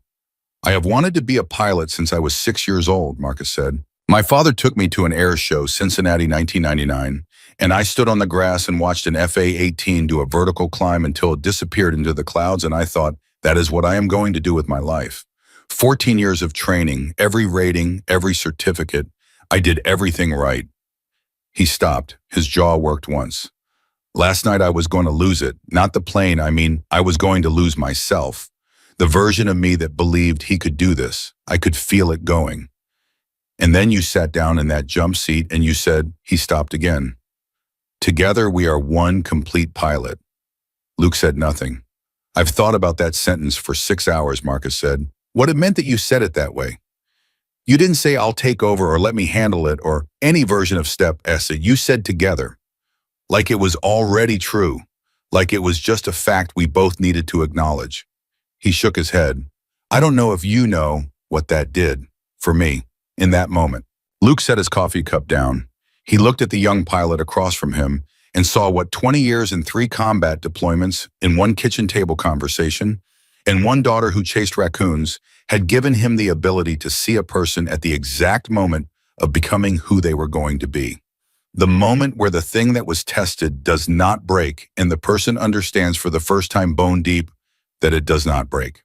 "I have wanted to be a pilot since I was 6 years old," Marcus said. "My father took me to an air show, Cincinnati 1999, and I stood on the grass and watched an FA-18 do a vertical climb until it disappeared into the clouds, and I thought, that is what I am going to do with my life. 14 years of training, every rating, every certificate. I did everything right." He stopped. His jaw worked once. "Last night I was going to lose it. Not the plane, I was going to lose myself. The version of me that believed he could do this. I could feel it going. And then you sat down in that jump seat and you said," he stopped again, "Together we are one complete pilot." Luke said nothing. "I've thought about that sentence for 6 hours," Marcus said. "What it meant that you said it that way. You didn't say I'll take over or let me handle it or any version of Step S. You said together. Like it was already true. Like it was just a fact we both needed to acknowledge." He shook his head. "I don't know if you know what that did for me in that moment." Luke set his coffee cup down. He looked at the young pilot across from him and saw what 20 years and 3 combat deployments in 1 kitchen table conversation and 1 daughter who chased raccoons had given him the ability to see a person at the exact moment of becoming who they were going to be. The moment where the thing that was tested does not break and the person understands for the first time bone deep that it does not break.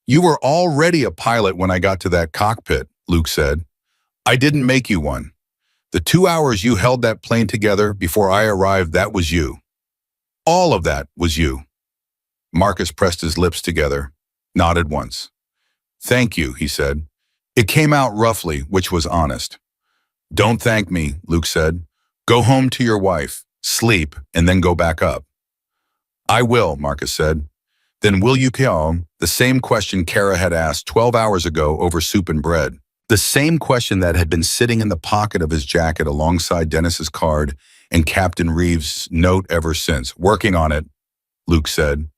"You were already a pilot when I got to that cockpit," Luke said. "I didn't make you one. The 2 hours you held that plane together before I arrived, that was you. All of that was you." Marcus pressed his lips together, nodded once. "Thank you," he said. "It came out roughly, which was honest." "Don't thank me," Luke said. "Go home to your wife, sleep, and then go back up." "I will," Marcus said. "Then will you come?" The same question Kara had asked 12 hours ago over soup and bread. The same question that had been sitting in the pocket of his jacket alongside Dennis's card and Captain Reeves' note ever since. "Working on it," Luke said.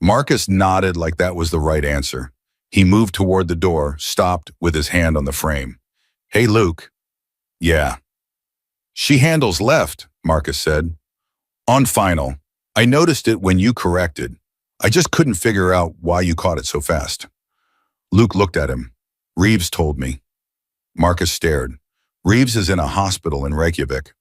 Marcus nodded like that was the right answer. He moved toward the door, stopped with his hand on the frame. "Hey, Luke." "Yeah." "She handles left," Marcus said. "On final. I noticed it when you corrected. I just couldn't figure out why you caught it so fast." Luke looked at him. "Reeves told me." Marcus stared. "Reeves is in a hospital in Reykjavik."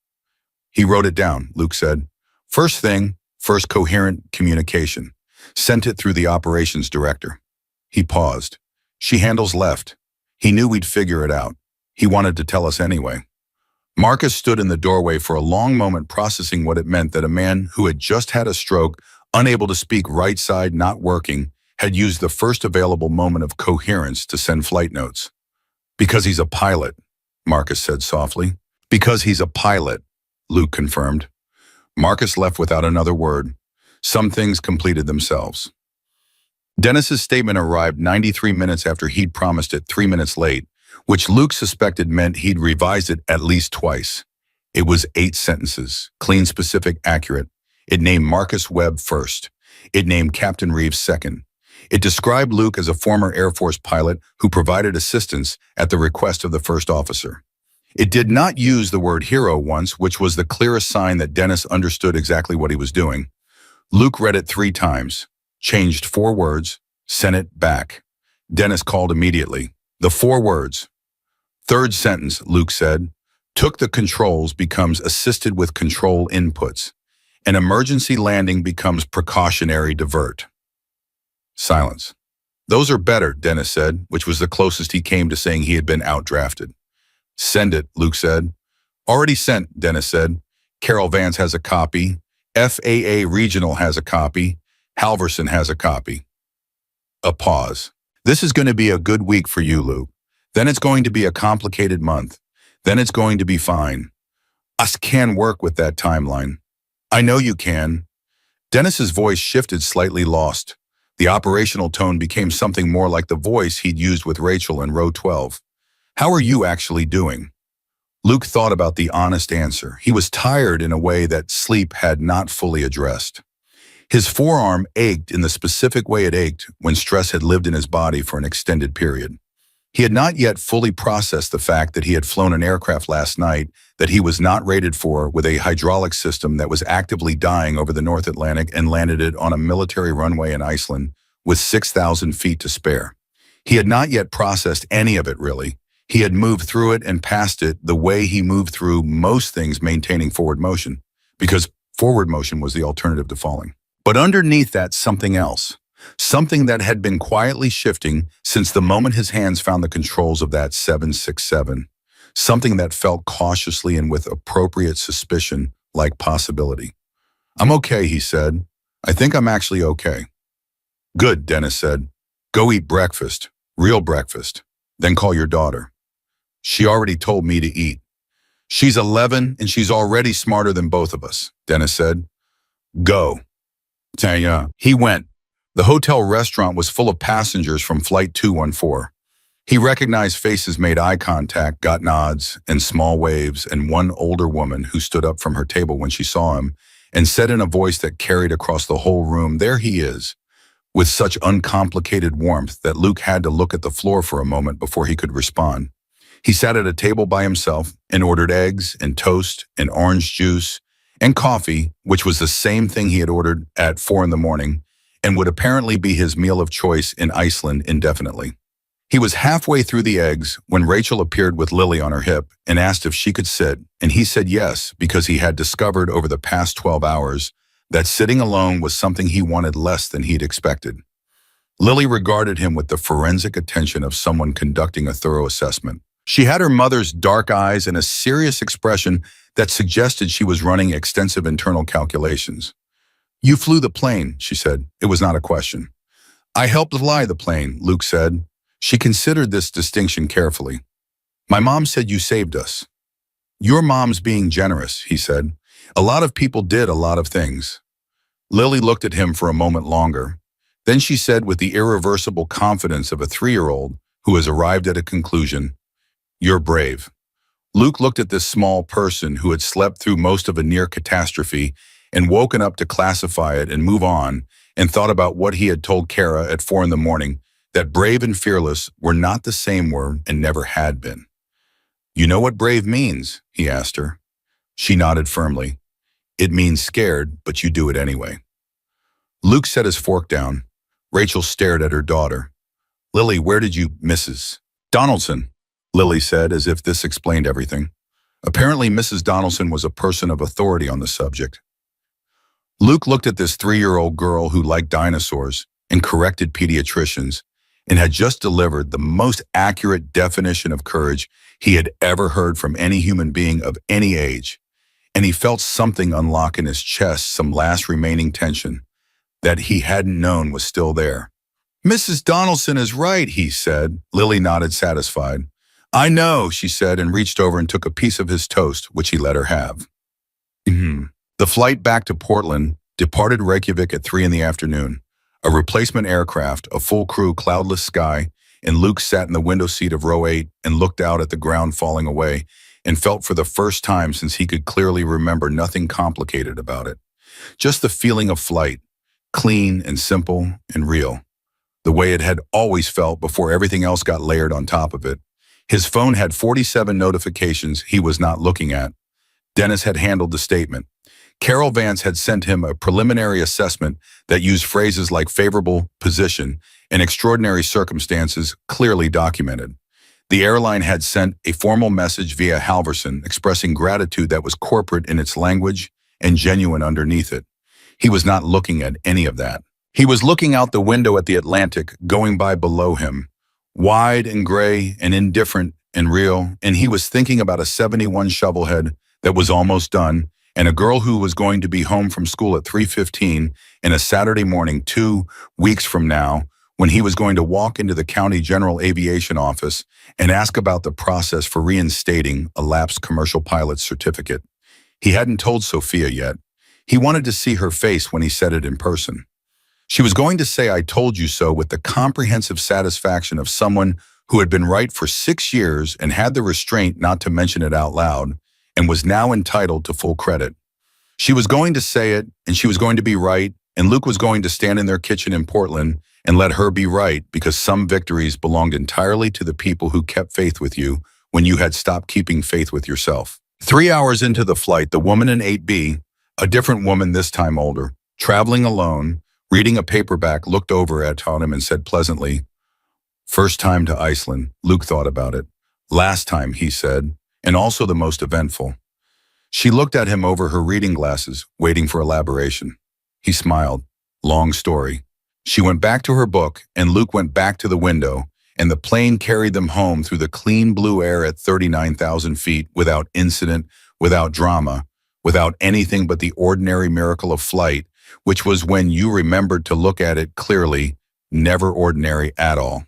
"He wrote it down," Luke said. "First thing, first coherent communication. Sent it through the operations director." He paused. "She handles left." He knew we'd figure it out. He wanted to tell us anyway. Marcus stood in the doorway for a long moment, processing what it meant that a man who had just had a stroke, unable to speak, right side not working, had used the first available moment of coherence to send flight notes. "Because he's a pilot," Marcus said softly. "Because he's a pilot," Luke confirmed. Marcus left without another word. Some things completed themselves. Dennis's statement arrived 93 minutes after he'd promised it, 3 minutes late, which Luke suspected meant he'd revised it at least twice. It was 8 sentences, clean, specific, accurate. It named Marcus Webb first. It named Captain Reeves second. It described Luke as a former Air Force pilot who provided assistance at the request of the first officer. It did not use the word hero once, which was the clearest sign that Dennis understood exactly what he was doing. Luke read it 3 times, changed 4 words, sent it back. Dennis called immediately. The 4 words. "Third sentence," Luke said. "Took the controls becomes assisted with control inputs. An emergency landing becomes precautionary divert." Silence. Those are better, Dennis said, which was the closest he came to saying he had been outdrafted. Send it, Luke said. Already sent, Dennis said. Carol Vance has a copy. FAA Regional has a copy. Halverson has a copy. A pause. This is going to be a good week for you, Luke. Then it's going to be a complicated month. Then it's going to be fine. Us can work with that timeline. I know you can. Dennis's voice shifted, slightly lost. The operational tone became something more like the voice he'd used with Rachel in row 12. How are you actually doing? Luke thought about the honest answer. He was tired in a way that sleep had not fully addressed. His forearm ached in the specific way it ached when stress had lived in his body for an extended period. He had not yet fully processed the fact that he had flown an aircraft last night that he was not rated for, with a hydraulic system that was actively dying over the North Atlantic, and landed it on a military runway in Iceland with 6,000 feet to spare. He had not yet processed any of it, really. He had moved through it and past it the way he moved through most things maintaining forward motion, because forward motion was the alternative to falling. But underneath that, something else. Something that had been quietly shifting since the moment his hands found the controls of that 767. Something that felt cautiously and with appropriate suspicion like possibility. I'm okay, he said. I think I'm actually okay. Good, Dennis said. Go eat breakfast. Real breakfast. Then call your daughter. She already told me to eat. She's 11 and she's already smarter than both of us, Dennis said. Go. Tanya. He went. The hotel restaurant was full of passengers from Flight 214. He recognized faces, made eye contact, got nods and small waves, and one older woman who stood up from her table when she saw him and said in a voice that carried across the whole room, "There he is," with such uncomplicated warmth that Luke had to look at the floor for a moment before he could respond. He sat at a table by himself and ordered eggs and toast and orange juice and coffee, which was the same thing he had ordered at 4 a.m, and would apparently be his meal of choice in Iceland indefinitely. He was halfway through the eggs when Rachel appeared with Lily on her hip and asked if she could sit, and he said yes, because he had discovered over the past 12 hours that sitting alone was something he wanted less than he'd expected. Lily regarded him with the forensic attention of someone conducting a thorough assessment. She had her mother's dark eyes and a serious expression that suggested she was running extensive internal calculations. You flew the plane, she said. It was not a question. I helped fly the plane, Luke said. She considered this distinction carefully. My mom said you saved us. Your mom's being generous, he said. A lot of people did a lot of things. Lily looked at him for a moment longer. Then she said with the irreversible confidence of a 3-year-old who has arrived at a conclusion, You're brave. Luke looked at this small person who had slept through most of a near catastrophe and woken up to classify it and move on, and thought about what he had told Kara at 4 a.m, that brave and fearless were not the same word and never had been. You know what brave means? He asked her. She nodded firmly. It means scared, but you do it anyway. Luke set his fork down. Rachel stared at her daughter. Lily, where did you, Mrs. Donaldson? Lily said, as if this explained everything. Apparently, Mrs. Donaldson was a person of authority on the subject. Luke looked at this 3-year-old girl who liked dinosaurs and corrected pediatricians and had just delivered the most accurate definition of courage he had ever heard from any human being of any age, and he felt something unlock in his chest, some last remaining tension that he hadn't known was still there. Mrs. Donaldson is right, he said. Lily nodded, satisfied. I know, she said, and reached over and took a piece of his toast, which he let her have. The flight back to Portland departed Reykjavik at 3 p.m. A replacement aircraft, a full crew, cloudless sky, and Luke sat in the window seat of row 8 and looked out at the ground falling away and felt for the first time since he could clearly remember nothing complicated about it. Just the feeling of flight, clean and simple and real, the way it had always felt before everything else got layered on top of it. His phone had 47 notifications he was not looking at. Dennis had handled the statement. Carol Vance had sent him a preliminary assessment that used phrases like favorable position and extraordinary circumstances clearly documented. The airline had sent a formal message via Halverson expressing gratitude that was corporate in its language and genuine underneath it. He was not looking at any of that. He was looking out the window at the Atlantic going by below him, wide and gray and indifferent and real, and he was thinking about a 71 shovelhead that was almost done, and a girl who was going to be home from school at 3:15 and a Saturday morning 2 weeks from now, when he was going to walk into the county general aviation office and ask about the process for reinstating a lapsed commercial pilot's certificate. He hadn't told Sophia yet. He wanted to see her face when he said it in person. She was going to say, "I told you so," with the comprehensive satisfaction of someone who had been right for 6 years and had the restraint not to mention it out loud, and was now entitled to full credit. She was going to say it, and she was going to be right, and Luke was going to stand in their kitchen in Portland and let her be right, because some victories belonged entirely to the people who kept faith with you when you had stopped keeping faith with yourself. 3 hours into the flight, the woman in 8B, a different woman this time older, traveling alone, reading a paperback, looked over at him and said pleasantly, "First time to Iceland." Luke thought about it. "Last time," he said, "and also the most eventful." She looked at him over her reading glasses, waiting for elaboration. He smiled. "Long story." She went back to her book, and Luke went back to the window, and the plane carried them home through the clean blue air at 39,000 feet, without incident, without drama, without anything but the ordinary miracle of flight, which was, when you remembered to look at it clearly, never ordinary at all.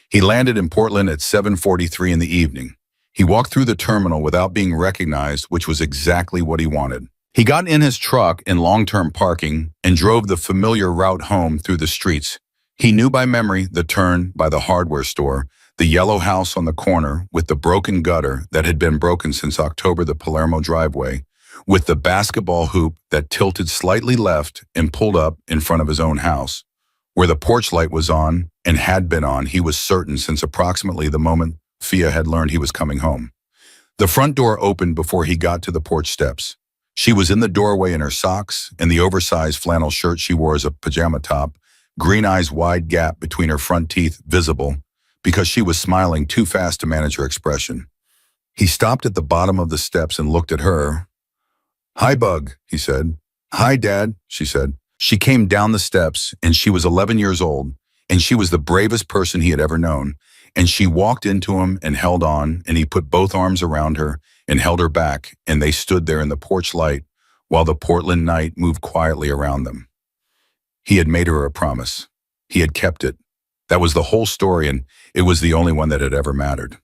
He landed in Portland at 7:43 in the evening. He walked through the terminal without being recognized, which was exactly what he wanted. He got in his truck in long-term parking and drove the familiar route home through the streets. He knew by memory the turn by the hardware store, the yellow house on the corner with the broken gutter that had been broken since October, the Palermo driveway, with the basketball hoop that tilted slightly left and pulled up in front of his own house, where the porch light was on and had been on, he was certain, since approximately the moment Fia had learned he was coming home. The front door opened before he got to the porch steps. She was in the doorway in her socks and the oversized flannel shirt she wore as a pajama top, green eyes wide gap between her front teeth visible because she was smiling too fast to manage her expression. He stopped at the bottom of the steps and looked at her. "Hi, Bug," he said. "Hi, Dad," she said. She came down the steps, and she was 11 years old, and she was the bravest person he had ever known, and she walked into him and held on, and he put both arms around her and held her back, and they stood there in the porch light while the Portland night moved quietly around them. He had made her a promise. He had kept it. That was the whole story, and it was the only one that had ever mattered.